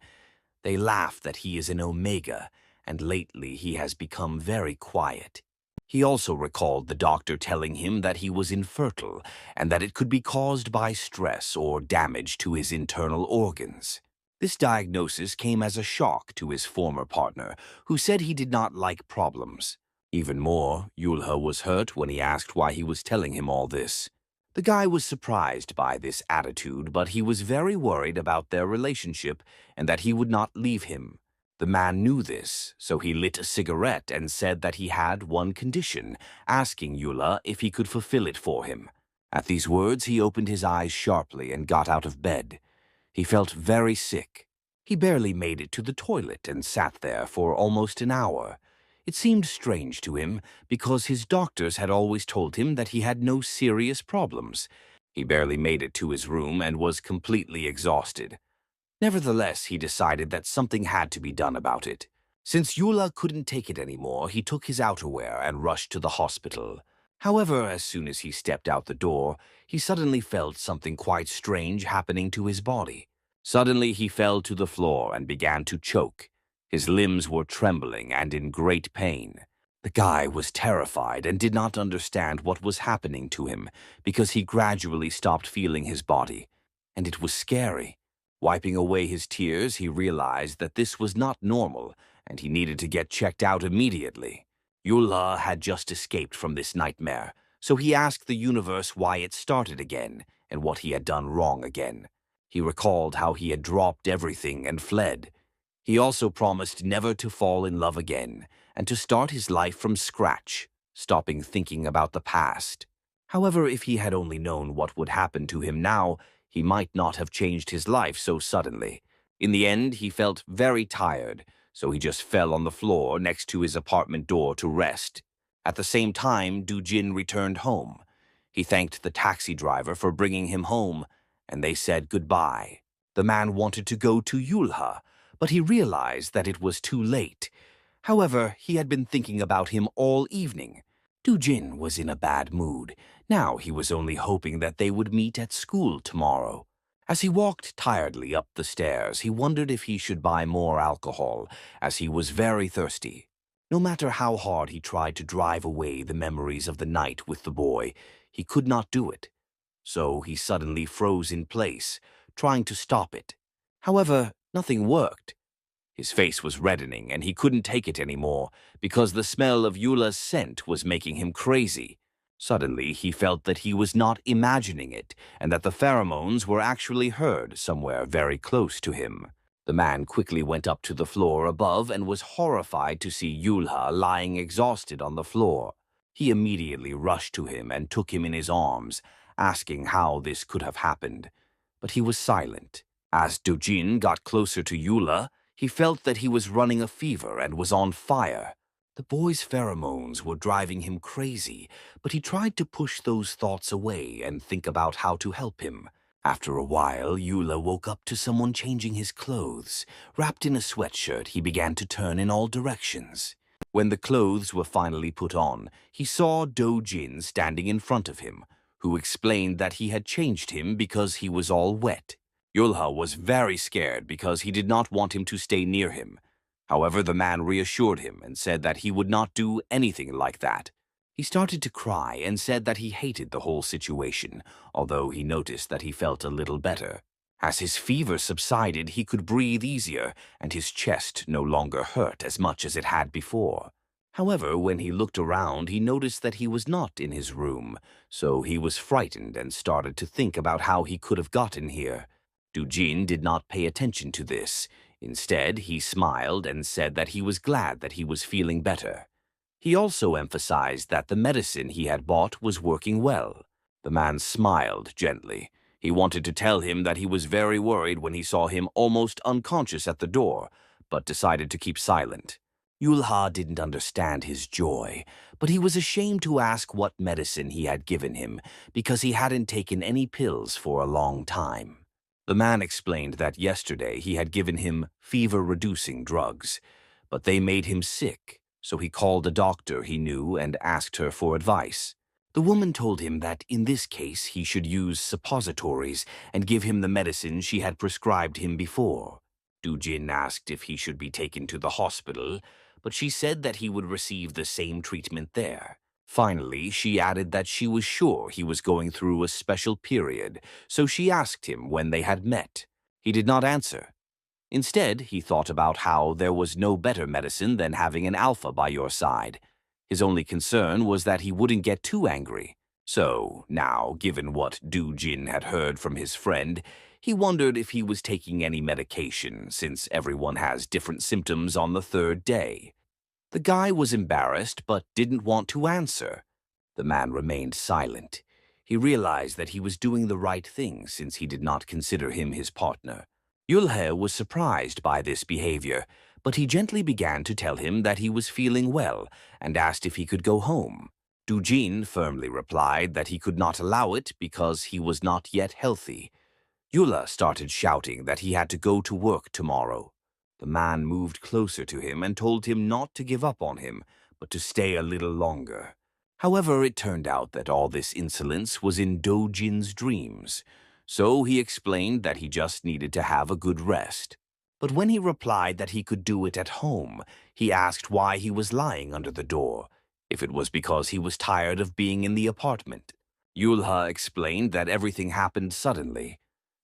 They laugh that he is an Omega, and lately he has become very quiet. He also recalled the doctor telling him that he was infertile and that it could be caused by stress or damage to his internal organs. This diagnosis came as a shock to his former partner, who said he did not like problems. Even more, Yulha was hurt when he asked why he was telling him all this. The guy was surprised by this attitude, but he was very worried about their relationship and that he would not leave him. The man knew this, so he lit a cigarette and said that he had one condition, asking Yula if he could fulfill it for him. At these words, he opened his eyes sharply and got out of bed. He felt very sick. He barely made it to the toilet and sat there for almost an hour. It seemed strange to him because his doctors had always told him that he had no serious problems. He barely made it to his room and was completely exhausted. Nevertheless, he decided that something had to be done about it. Since Yula couldn't take it anymore, he took his outerwear and rushed to the hospital. However, as soon as he stepped out the door, he suddenly felt something quite strange happening to his body. Suddenly, he fell to the floor and began to choke. His limbs were trembling and in great pain. The guy was terrified and did not understand what was happening to him because he gradually stopped feeling his body, and it was scary. Wiping away his tears, he realized that this was not normal and he needed to get checked out immediately. Yula had just escaped from this nightmare, so he asked the universe why it started again and what he had done wrong again. He recalled how he had dropped everything and fled. He also promised never to fall in love again and to start his life from scratch, stopping thinking about the past. However, if he had only known what would happen to him now, he might not have changed his life so suddenly. In the end, he felt very tired, so he just fell on the floor next to his apartment door to rest. At the same time, Dujin returned home. He thanked the taxi driver for bringing him home, and they said goodbye. The man wanted to go to Yulha, but he realized that it was too late. However, he had been thinking about him all evening. Dujin was in a bad mood. Now he was only hoping that they would meet at school tomorrow. As he walked tiredly up the stairs, he wondered if he should buy more alcohol, as he was very thirsty. No matter how hard he tried to drive away the memories of the night with the boy, he could not do it. So he suddenly froze in place, trying to stop it. However, nothing worked. His face was reddening, and he couldn't take it anymore because the smell of Yula's scent was making him crazy. Suddenly, he felt that he was not imagining it and that the pheromones were actually heard somewhere very close to him. The man quickly went up to the floor above and was horrified to see Yulha lying exhausted on the floor. He immediately rushed to him and took him in his arms, asking how this could have happened. But he was silent. As Dojin got closer to Yula, he felt that he was running a fever and was on fire. The boy's pheromones were driving him crazy, but he tried to push those thoughts away and think about how to help him. After a while, Yula woke up to someone changing his clothes. Wrapped in a sweatshirt, he began to turn in all directions. When the clothes were finally put on, he saw Do-jin standing in front of him, who explained that he had changed him because he was all wet. Yulha was very scared because he did not want him to stay near him. However, the man reassured him and said that he would not do anything like that. He started to cry and said that he hated the whole situation, although he noticed that he felt a little better. As his fever subsided, he could breathe easier, and his chest no longer hurt as much as it had before. However, when he looked around, he noticed that he was not in his room, so he was frightened and started to think about how he could have gotten here. Dujin did not pay attention to this. Instead, he smiled and said that he was glad that he was feeling better. He also emphasized that the medicine he had bought was working well. The man smiled gently. He wanted to tell him that he was very worried when he saw him almost unconscious at the door, but decided to keep silent. Yulha didn't understand his joy, but he was ashamed to ask what medicine he had given him because he hadn't taken any pills for a long time. The man explained that yesterday he had given him fever-reducing drugs, but they made him sick, so he called a doctor he knew and asked her for advice. The woman told him that in this case he should use suppositories and give him the medicine she had prescribed him before. Jin asked if he should be taken to the hospital, but she said that he would receive the same treatment there. Finally, she added that she was sure he was going through a special period, so she asked him when they had met. He did not answer. Instead, he thought about how there was no better medicine than having an alpha by your side. His only concern was that he wouldn't get too angry. So, now, given what Jin had heard from his friend, he wondered if he was taking any medication, since everyone has different symptoms on the third day. The guy was embarrassed but didn't want to answer. The man remained silent. He realized that he was doing the right thing since he did not consider him his partner. Yulhe was surprised by this behavior, but he gently began to tell him that he was feeling well and asked if he could go home. Jin firmly replied that he could not allow it because he was not yet healthy. Yula started shouting that he had to go to work tomorrow. The man moved closer to him and told him not to give up on him, but to stay a little longer. However, it turned out that all this insolence was in Jin's dreams, so he explained that he just needed to have a good rest. But when he replied that he could do it at home, he asked why he was lying under the door, if it was because he was tired of being in the apartment. Yulha explained that everything happened suddenly.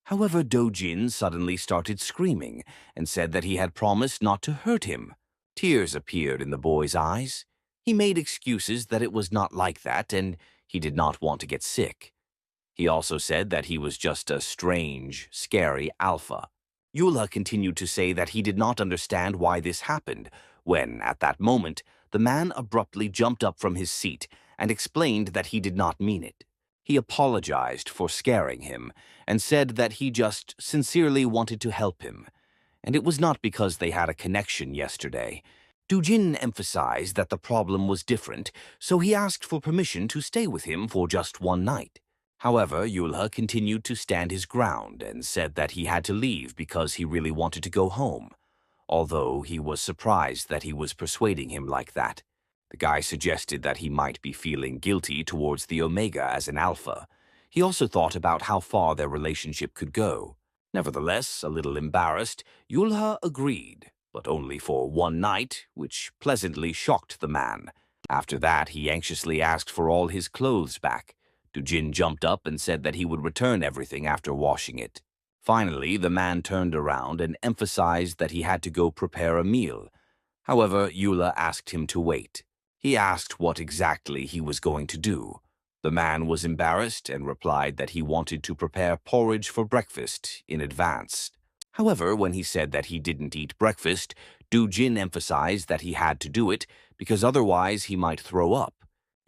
However, Jin suddenly started screaming and said that he had promised not to hurt him. Tears appeared in the boy's eyes. He made excuses that it was not like that and he did not want to get sick. He also said that he was just a strange, scary alpha. Yula continued to say that he did not understand why this happened, when, at that moment, the man abruptly jumped up from his seat and explained that he did not mean it. He apologized for scaring him and said that he just sincerely wanted to help him, and it was not because they had a connection yesterday. Jin emphasized that the problem was different, so he asked for permission to stay with him for just one night. However, Yulha continued to stand his ground and said that he had to leave because he really wanted to go home, although he was surprised that he was persuading him like that. The guy suggested that he might be feeling guilty towards the Omega as an alpha. He also thought about how far their relationship could go. Nevertheless, a little embarrassed, Yulha agreed, but only for one night, which pleasantly shocked the man. After that, he anxiously asked for all his clothes back. Jin jumped up and said that he would return everything after washing it. Finally, the man turned around and emphasized that he had to go prepare a meal. However, Yula asked him to wait. He asked what exactly he was going to do. The man was embarrassed and replied that he wanted to prepare porridge for breakfast in advance. However, when he said that he didn't eat breakfast, Jin emphasized that he had to do it because otherwise he might throw up.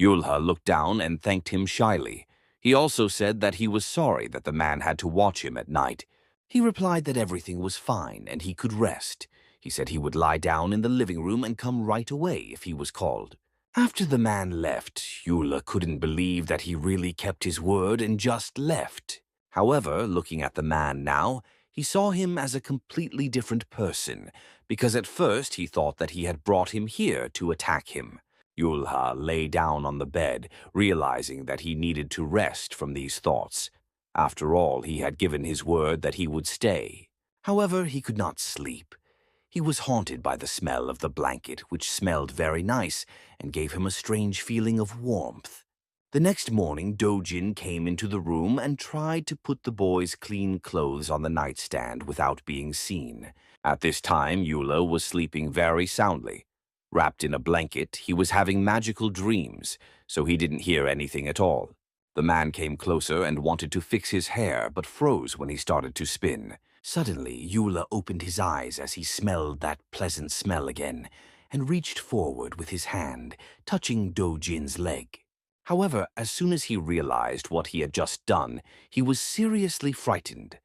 Yulha looked down and thanked him shyly. He also said that he was sorry that the man had to watch him at night. He replied that everything was fine and he could rest. He said he would lie down in the living room and come right away if he was called. After the man left, Yula couldn't believe that he really kept his word and just left. However, looking at the man now, he saw him as a completely different person, because at first he thought that he had brought him here to attack him. Yulha lay down on the bed, realizing that he needed to rest from these thoughts. After all, he had given his word that he would stay. However, he could not sleep. He was haunted by the smell of the blanket, which smelled very nice and gave him a strange feeling of warmth. The next morning, Jin came into the room and tried to put the boy's clean clothes on the nightstand without being seen. At this time, Yula was sleeping very soundly. Wrapped in a blanket, he was having magical dreams, so he didn't hear anything at all. The man came closer and wanted to fix his hair, but froze when he started to spin. Suddenly, Yula opened his eyes as he smelled that pleasant smell again, and reached forward with his hand, touching Jin's leg. However, as soon as he realized what he had just done, he was seriously frightened.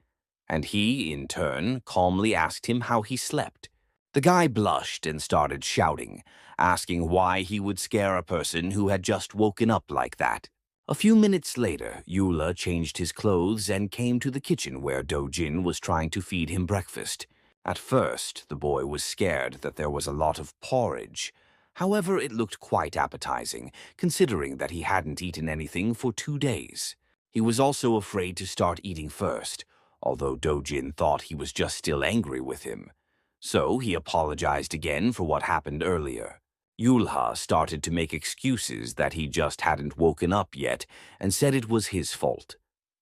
And he, in turn, calmly asked him how he slept. The guy blushed and started shouting, asking why he would scare a person who had just woken up like that. A few minutes later, Yula changed his clothes and came to the kitchen where Jin was trying to feed him breakfast. At first, the boy was scared that there was a lot of porridge. However, it looked quite appetizing, considering that he hadn't eaten anything for 2 days. He was also afraid to start eating first, although Dojin thought he was just still angry with him. So he apologized again for what happened earlier. Yulha started to make excuses that he just hadn't woken up yet and said it was his fault.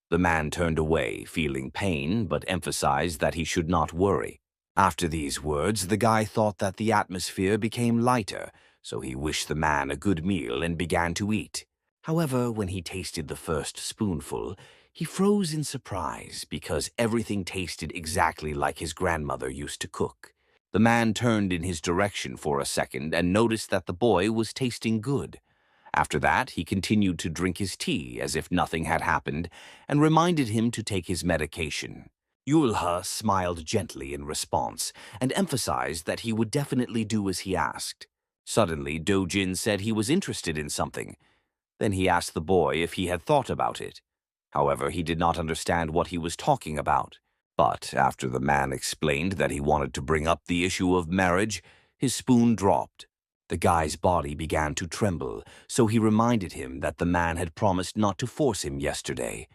The man turned away, feeling pain, but emphasized that he should not worry. After these words, the guy thought that the atmosphere became lighter, so he wished the man a good meal and began to eat. However, when he tasted the first spoonful, he froze in surprise because everything tasted exactly like his grandmother used to cook. The man turned in his direction for a second and noticed that the boy was tasting good. After that, he continued to drink his tea as if nothing had happened and reminded him to take his medication. Yulha smiled gently in response and emphasized that he would definitely do as he asked. Suddenly, Dojin said he was interested in something. Then he asked the boy if he had thought about it. However, he did not understand what he was talking about. But after the man explained that he wanted to bring up the issue of marriage, his spoon dropped. The guy's body began to tremble, so he reminded him that the man had promised not to force him yesterday.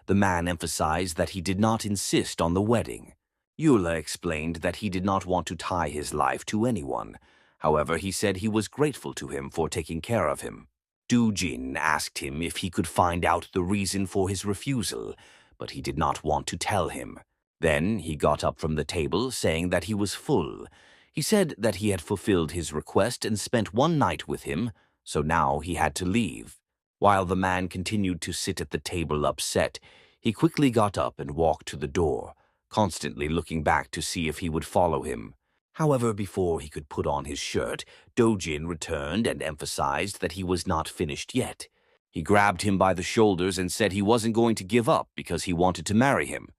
The man emphasized that he did not insist on the wedding. Yula explained that he did not want to tie his life to anyone. However, he said he was grateful to him for taking care of him. Dujin asked him if he could find out the reason for his refusal, but he did not want to tell him. Then he got up from the table, saying that he was full. He said that he had fulfilled his request and spent one night with him, so now he had to leave. While the man continued to sit at the table upset, he quickly got up and walked to the door, constantly looking back to see if he would follow him. However, before he could put on his shirt, Dojin returned and emphasized that he was not finished yet. He grabbed him by the shoulders and said he wasn't going to give up because he wanted to marry him,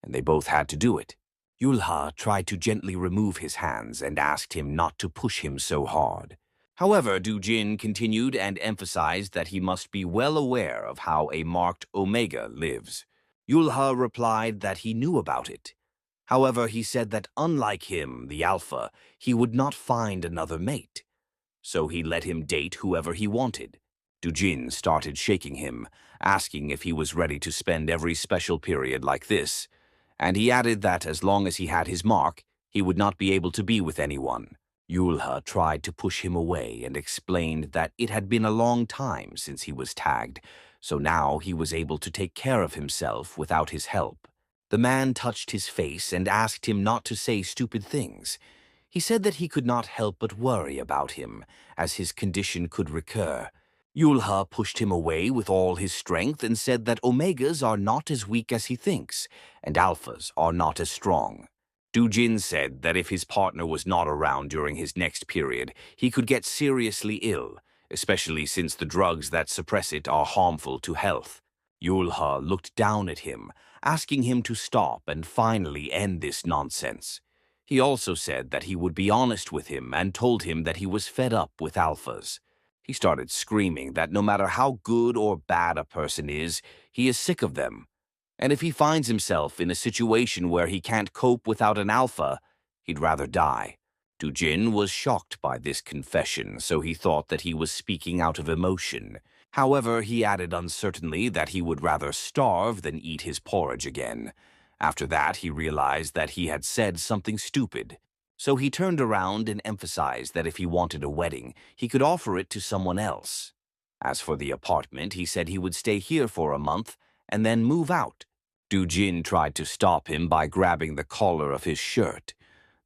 and they both had to do it. Yulha tried to gently remove his hands and asked him not to push him so hard. However, Dujin continued and emphasized that he must be well aware of how a marked Omega lives. Yulha replied that he knew about it. However, he said that unlike him, the Alpha, he would not find another mate. So he let him date whoever he wanted. Dujin started shaking him, asking if he was ready to spend every special period like this, and he added that as long as he had his mark, he would not be able to be with anyone. Yulha tried to push him away and explained that it had been a long time since he was tagged, so now he was able to take care of himself without his help. The man touched his face and asked him not to say stupid things. He said that he could not help but worry about him, as his condition could recur. Yulha pushed him away with all his strength and said that Omegas are not as weak as he thinks, and Alphas are not as strong. Dujin said that if his partner was not around during his next period, he could get seriously ill, especially since the drugs that suppress it are harmful to health. Yulha looked down at him, asking him to stop and finally end this nonsense. He also said that he would be honest with him and told him that he was fed up with Alphas. He started screaming that no matter how good or bad a person is, he is sick of them. And if he finds himself in a situation where he can't cope without an Alpha, he'd rather die. Dujin was shocked by this confession, so he thought that he was speaking out of emotion. However, he added uncertainly that he would rather starve than eat his porridge again. After that, he realized that he had said something stupid. So he turned around and emphasized that if he wanted a wedding, he could offer it to someone else. As for the apartment, he said he would stay here for a month and then move out. Dujin tried to stop him by grabbing the collar of his shirt.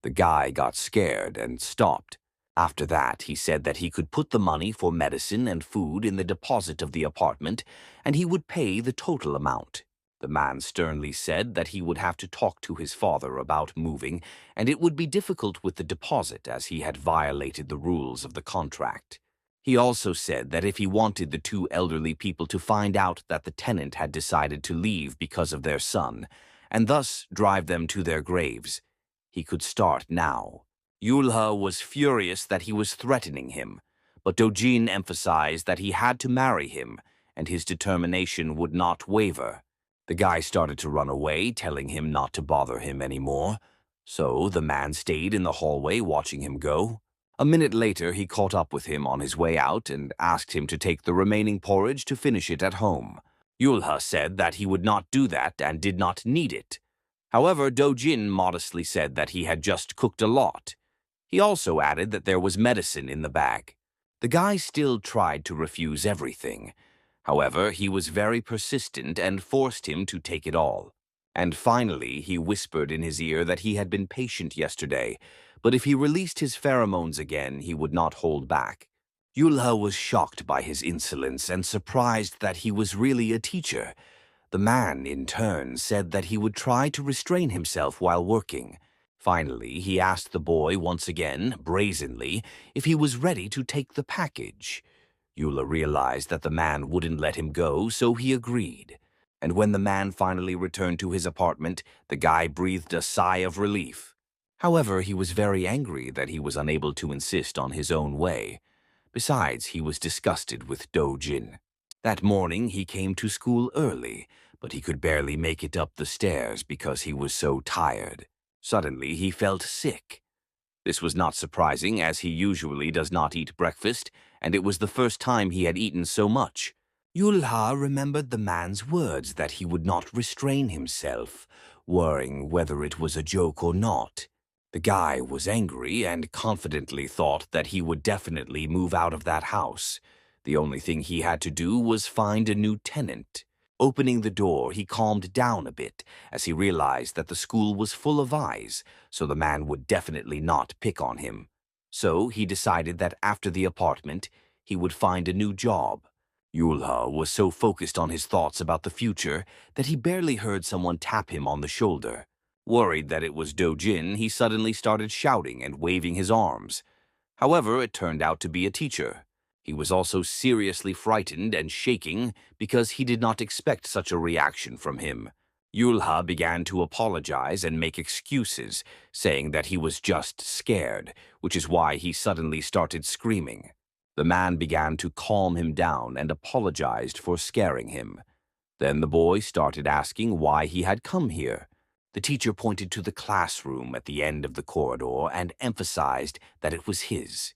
The guy got scared and stopped. After that, he said that he could put the money for medicine and food in the deposit of the apartment, and he would pay the total amount. The man sternly said that he would have to talk to his father about moving, and it would be difficult with the deposit as he had violated the rules of the contract. He also said that if he wanted the two elderly people to find out that the tenant had decided to leave because of their son, and thus drive them to their graves, he could start now. Yulha was furious that he was threatening him, but Dojin emphasized that he had to marry him, and his determination would not waver. The guy started to run away, telling him not to bother him anymore, so the man stayed in the hallway watching him go. A minute later, he caught up with him on his way out and asked him to take the remaining porridge to finish it at home. Yulha said that he would not do that and did not need it. However, Dojin modestly said that he had just cooked a lot. He also added that there was medicine in the bag. The guy still tried to refuse everything. However, he was very persistent and forced him to take it all. And finally, he whispered in his ear that he had been patient yesterday, but if he released his pheromones again, he would not hold back. Yulha was shocked by his insolence and surprised that he was really a teacher. The man, in turn, said that he would try to restrain himself while working. Finally, he asked the boy once again, brazenly, if he was ready to take the package. Yula realized that the man wouldn't let him go, so he agreed. And when the man finally returned to his apartment, the guy breathed a sigh of relief. However, he was very angry that he was unable to insist on his own way. Besides, he was disgusted with Dojin. That morning, he came to school early, but he could barely make it up the stairs because he was so tired. Suddenly, he felt sick. This was not surprising, as he usually does not eat breakfast, and it was the first time he had eaten so much. Yulha remembered the man's words that he would not restrain himself, worrying whether it was a joke or not. The guy was angry and confidently thought that he would definitely move out of that house. The only thing he had to do was find a new tenant. Opening the door, he calmed down a bit as he realized that the school was full of eyes, so the man would definitely not pick on him. So he decided that after the apartment, he would find a new job. Yulha was so focused on his thoughts about the future that he barely heard someone tap him on the shoulder. Worried that it was Dojin, he suddenly started shouting and waving his arms. However, it turned out to be a teacher. He was also seriously frightened and shaking because he did not expect such a reaction from him. Yulha began to apologize and make excuses, saying that he was just scared, which is why he suddenly started screaming. The man began to calm him down and apologized for scaring him. Then the boy started asking why he had come here. The teacher pointed to the classroom at the end of the corridor and emphasized that it was his.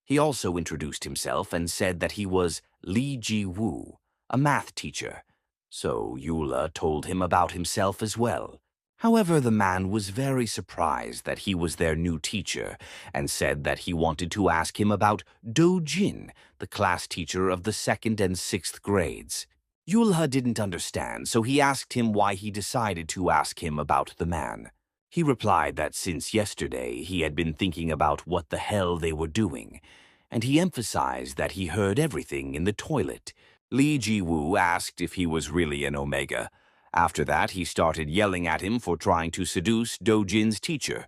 He also introduced himself and said that he was Li Ji-woo, a math teacher. So Yula told him about himself as well. However, the man was very surprised that he was their new teacher and said that he wanted to ask him about Do-jin, the class teacher of the 2nd and 6th grades. Yulha didn't understand, so he asked him why he decided to ask him about the man. He replied that since yesterday he had been thinking about what the hell they were doing, and he emphasized that he heard everything in the toilet. Lee Ji-woo asked if he was really an Omega. After that, he started yelling at him for trying to seduce Do-jin's teacher.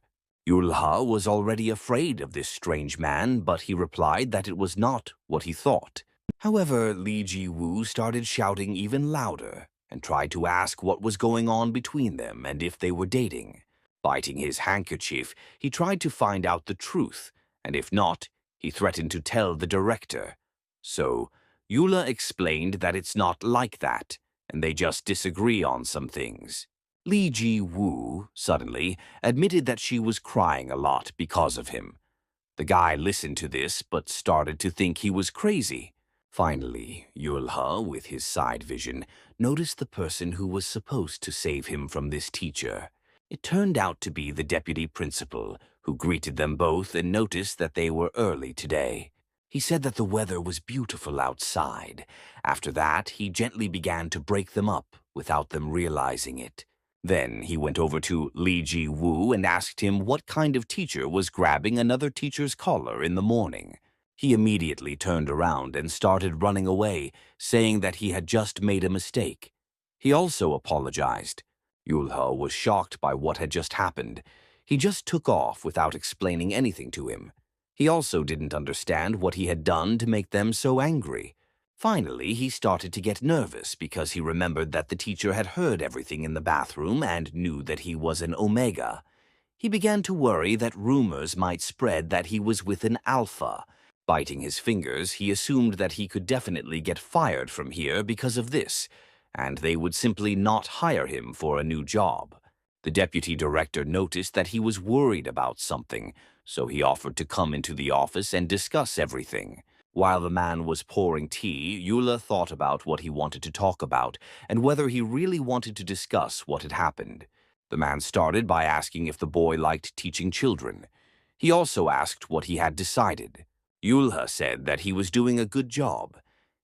Yulha was already afraid of this strange man, but he replied that it was not what he thought. However, Lee Ji-woo started shouting even louder and tried to ask what was going on between them and if they were dating. Biting his handkerchief, he tried to find out the truth, and if not, he threatened to tell the director. So, Yula explained that it's not like that, and they just disagree on some things. Lee Ji-woo, suddenly, admitted that she was crying a lot because of him. The guy listened to this, but started to think he was crazy. Finally, Yulha, with his side vision, noticed the person who was supposed to save him from this teacher. It turned out to be the deputy principal, who greeted them both and noticed that they were early today. He said that the weather was beautiful outside. After that, he gently began to break them up without them realizing it. Then he went over to Lee Ji-woo and asked him what kind of teacher was grabbing another teacher's collar in the morning. He immediately turned around and started running away, saying that he had just made a mistake. He also apologized. Yulha was shocked by what had just happened. He just took off without explaining anything to him. He also didn't understand what he had done to make them so angry. Finally, he started to get nervous because he remembered that the teacher had heard everything in the bathroom and knew that he was an Omega. He began to worry that rumors might spread that he was with an Alpha. Biting his fingers, he assumed that he could definitely get fired from here because of this, and they would simply not hire him for a new job. The deputy director noticed that he was worried about something, so he offered to come into the office and discuss everything. While the man was pouring tea, Yula thought about what he wanted to talk about and whether he really wanted to discuss what had happened. The man started by asking if the boy liked teaching children. He also asked what he had decided. Yulha said that he was doing a good job.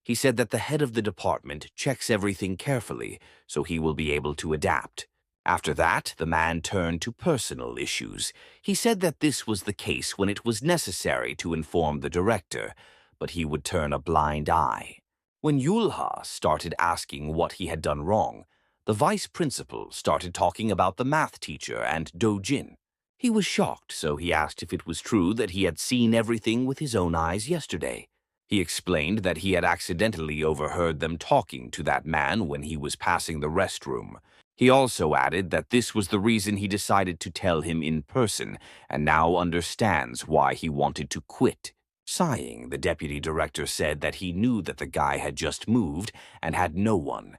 He said that the head of the department checks everything carefully, so he will be able to adapt. After that, the man turned to personal issues. He said that this was the case when it was necessary to inform the director, but he would turn a blind eye. When Yulha started asking what he had done wrong, the vice principal started talking about the math teacher and Dojin. He was shocked, so he asked if it was true that he had seen everything with his own eyes yesterday. He explained that he had accidentally overheard them talking to that man when he was passing the restroom. He also added that this was the reason he decided to tell him in person and now understands why he wanted to quit. Sighing, the deputy director said that he knew that the guy had just moved and had no one.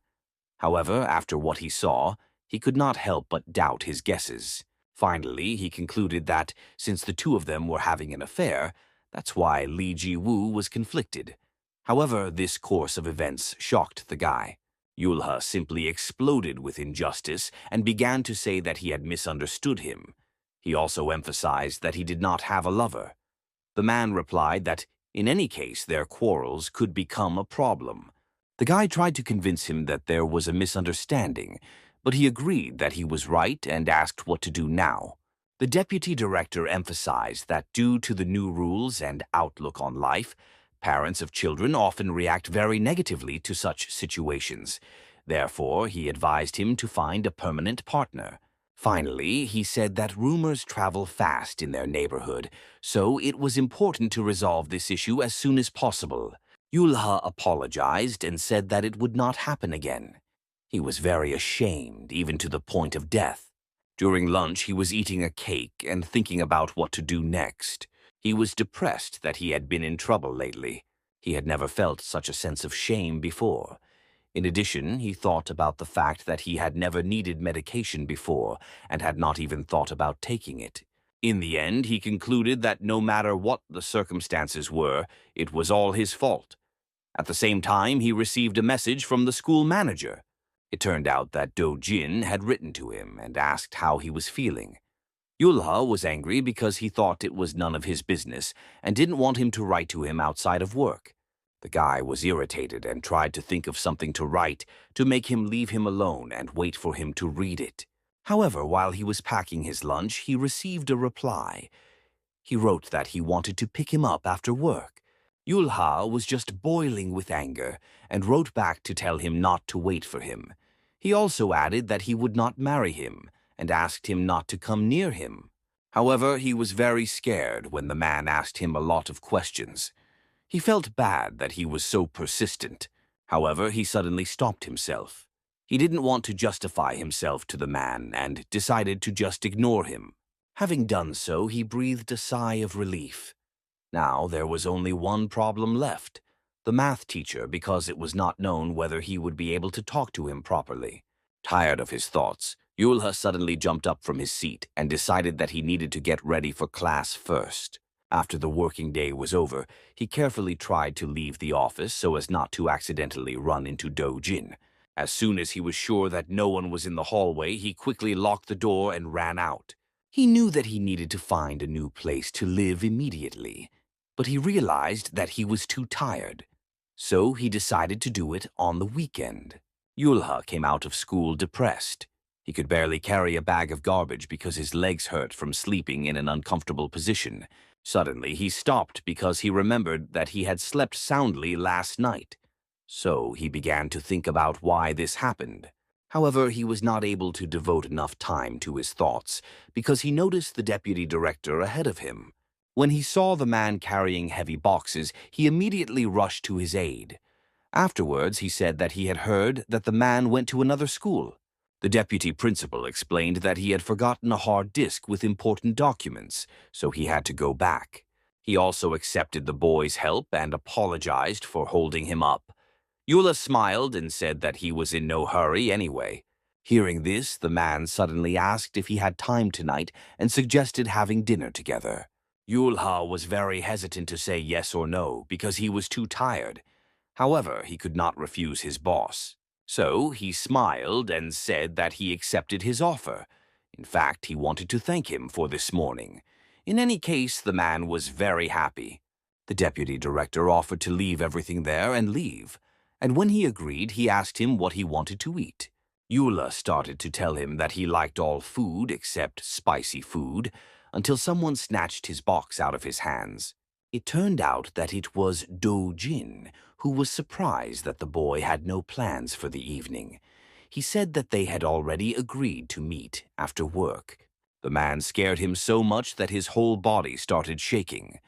However, after what he saw, he could not help but doubt his guesses. Finally, he concluded that, since the two of them were having an affair, that's why Li Ji-woo was conflicted. However, this course of events shocked the guy. Yulha simply exploded with injustice and began to say that he had misunderstood him. He also emphasized that he did not have a lover. The man replied that, in any case, their quarrels could become a problem. The guy tried to convince him that there was a misunderstanding, but he agreed that he was right and asked what to do now. The deputy director emphasized that due to the new rules and outlook on life, parents of children often react very negatively to such situations. Therefore, he advised him to find a permanent partner. Finally, he said that rumors travel fast in their neighborhood, so it was important to resolve this issue as soon as possible. Yulha apologized and said that it would not happen again. He was very ashamed, even to the point of death. During lunch, he was eating a cake and thinking about what to do next. He was depressed that he had been in trouble lately. He had never felt such a sense of shame before. In addition, he thought about the fact that he had never needed medication before and had not even thought about taking it. In the end, he concluded that no matter what the circumstances were, it was all his fault. At the same time, he received a message from the school manager. It turned out that Do-jin had written to him and asked how he was feeling. Yulha was angry because he thought it was none of his business and didn't want him to write to him outside of work. The guy was irritated and tried to think of something to write to make him leave him alone and wait for him to read it. However, while he was packing his lunch, he received a reply. He wrote that he wanted to pick him up after work. Yulha was just boiling with anger and wrote back to tell him not to wait for him. He also added that he would not marry him and asked him not to come near him. However, he was very scared when the man asked him a lot of questions. He felt bad that he was so persistent. However, he suddenly stopped himself. He didn't want to justify himself to the man and decided to just ignore him. Having done so, he breathed a sigh of relief. Now there was only one problem left: the math teacher, because it was not known whether he would be able to talk to him properly. Tired of his thoughts, Yulha suddenly jumped up from his seat and decided that he needed to get ready for class first. After the working day was over, he carefully tried to leave the office so as not to accidentally run into Do-jin. As soon as he was sure that no one was in the hallway, he quickly locked the door and ran out. He knew that he needed to find a new place to live immediately, but he realized that he was too tired. So he decided to do it on the weekend. Yulha came out of school depressed. He could barely carry a bag of garbage because his legs hurt from sleeping in an uncomfortable position. Suddenly, he stopped because he remembered that he had slept soundly last night. So he began to think about why this happened. However, he was not able to devote enough time to his thoughts because he noticed the deputy director ahead of him. When he saw the man carrying heavy boxes, he immediately rushed to his aid. Afterwards, he said that he had heard that the man went to another school. The deputy principal explained that he had forgotten a hard disk with important documents, so he had to go back. He also accepted the boy's help and apologized for holding him up. Yula smiled and said that he was in no hurry anyway. Hearing this, the man suddenly asked if he had time tonight and suggested having dinner together. Yulha was very hesitant to say yes or no because he was too tired. However, he could not refuse his boss. So he smiled and said that he accepted his offer. In fact, he wanted to thank him for this morning. In any case, the man was very happy. The deputy director offered to leave everything there and leave. And when he agreed, he asked him what he wanted to eat. Eula started to tell him that he liked all food except spicy food, until someone snatched his box out of his hands. It turned out that it was Do-jin, who was surprised that the boy had no plans for the evening. He said that they had already agreed to meet after work. The man scared him so much that his whole body started shaking.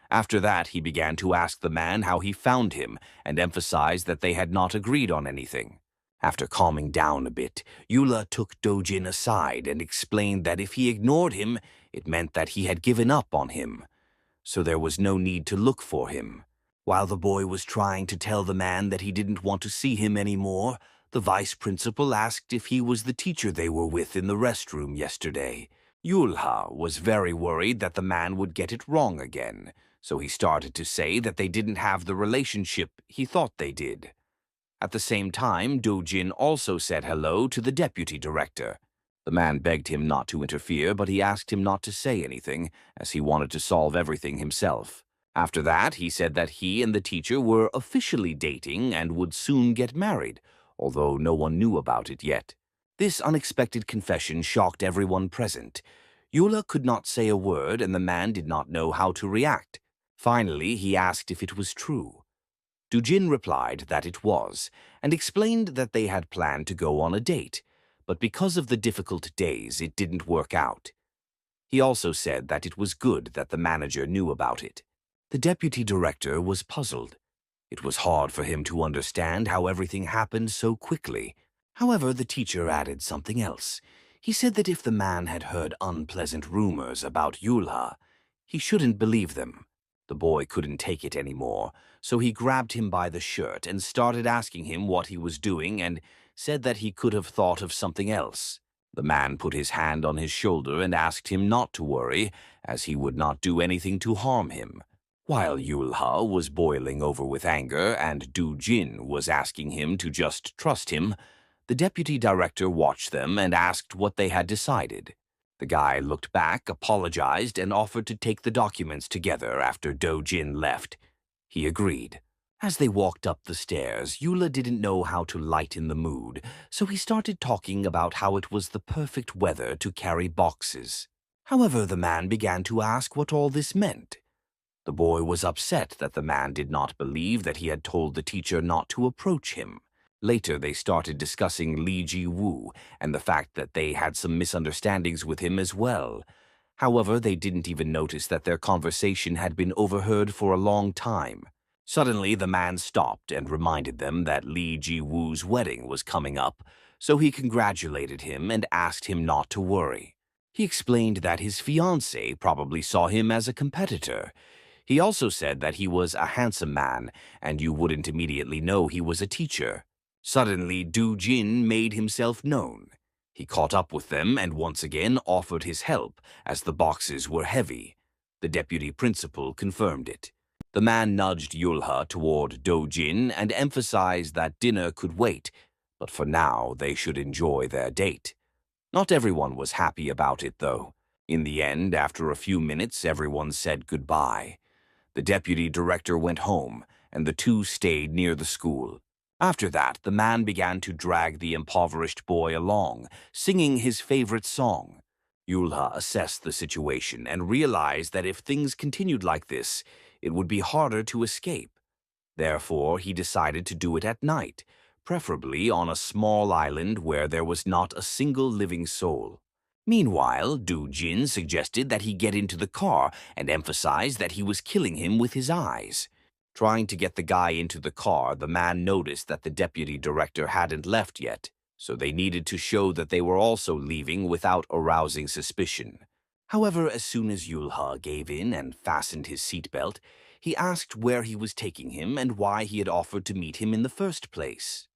After that, he began to ask the man how he found him and emphasized that they had not agreed on anything. After calming down a bit, Eula took Do-jin aside and explained that if he ignored him, it meant that he had given up on him. So there was no need to look for him. While the boy was trying to tell the man that he didn't want to see him anymore, the vice principal asked if he was the teacher they were with in the restroom yesterday. Yulha was very worried that the man would get it wrong again, so he started to say that they didn't have the relationship he thought they did. At the same time, Do-jin also said hello to the deputy director. The man begged him not to interfere, but he asked him not to say anything, as he wanted to solve everything himself. After that, he said that he and the teacher were officially dating and would soon get married, although no one knew about it yet. This unexpected confession shocked everyone present. Eula could not say a word, and the man did not know how to react. Finally, he asked if it was true. Do-jin replied that it was, and explained that they had planned to go on a date, but because of the difficult days, it didn't work out. He also said that it was good that the manager knew about it. The deputy director was puzzled. It was hard for him to understand how everything happened so quickly. However, the teacher added something else. He said that if the man had heard unpleasant rumors about Yulha, he shouldn't believe them. The boy couldn't take it anymore, so he grabbed him by the shirt and started asking him what he was doing and said that he could have thought of something else. The man put his hand on his shoulder and asked him not to worry, as he would not do anything to harm him. While Yulha was boiling over with anger and Do-jin was asking him to just trust him, the deputy director watched them and asked what they had decided. The guy looked back, apologized, and offered to take the documents together after Do-jin left. He agreed. As they walked up the stairs, Eula didn't know how to lighten the mood, so he started talking about how it was the perfect weather to carry boxes. However, the man began to ask what all this meant. The boy was upset that the man did not believe that he had told the teacher not to approach him. Later, they started discussing Lee Ji-woo and the fact that they had some misunderstandings with him as well. However, they didn't even notice that their conversation had been overheard for a long time. Suddenly, the man stopped and reminded them that Lee Ji-woo's wedding was coming up, so he congratulated him and asked him not to worry. He explained that his fiancée probably saw him as a competitor. He also said that he was a handsome man, and you wouldn't immediately know he was a teacher. Suddenly, Do-jin made himself known. He caught up with them and once again offered his help, as the boxes were heavy. The deputy principal confirmed it. The man nudged Yulha toward Do-jin and emphasized that dinner could wait, but for now they should enjoy their date. Not everyone was happy about it, though. In the end, after a few minutes, everyone said goodbye. The deputy director went home, and the two stayed near the school. After that, the man began to drag the impoverished boy along, singing his favorite song. Yulha assessed the situation and realized that if things continued like this, it would be harder to escape. Therefore, he decided to do it at night, preferably on a small island where there was not a single living soul. Meanwhile, Do-jin suggested that he get into the car and emphasized that he was killing him with his eyes. Trying to get the guy into the car, the man noticed that the deputy director hadn't left yet, so they needed to show that they were also leaving without arousing suspicion. However, as soon as Yulha gave in and fastened his seatbelt, he asked where he was taking him and why he had offered to meet him in the first place.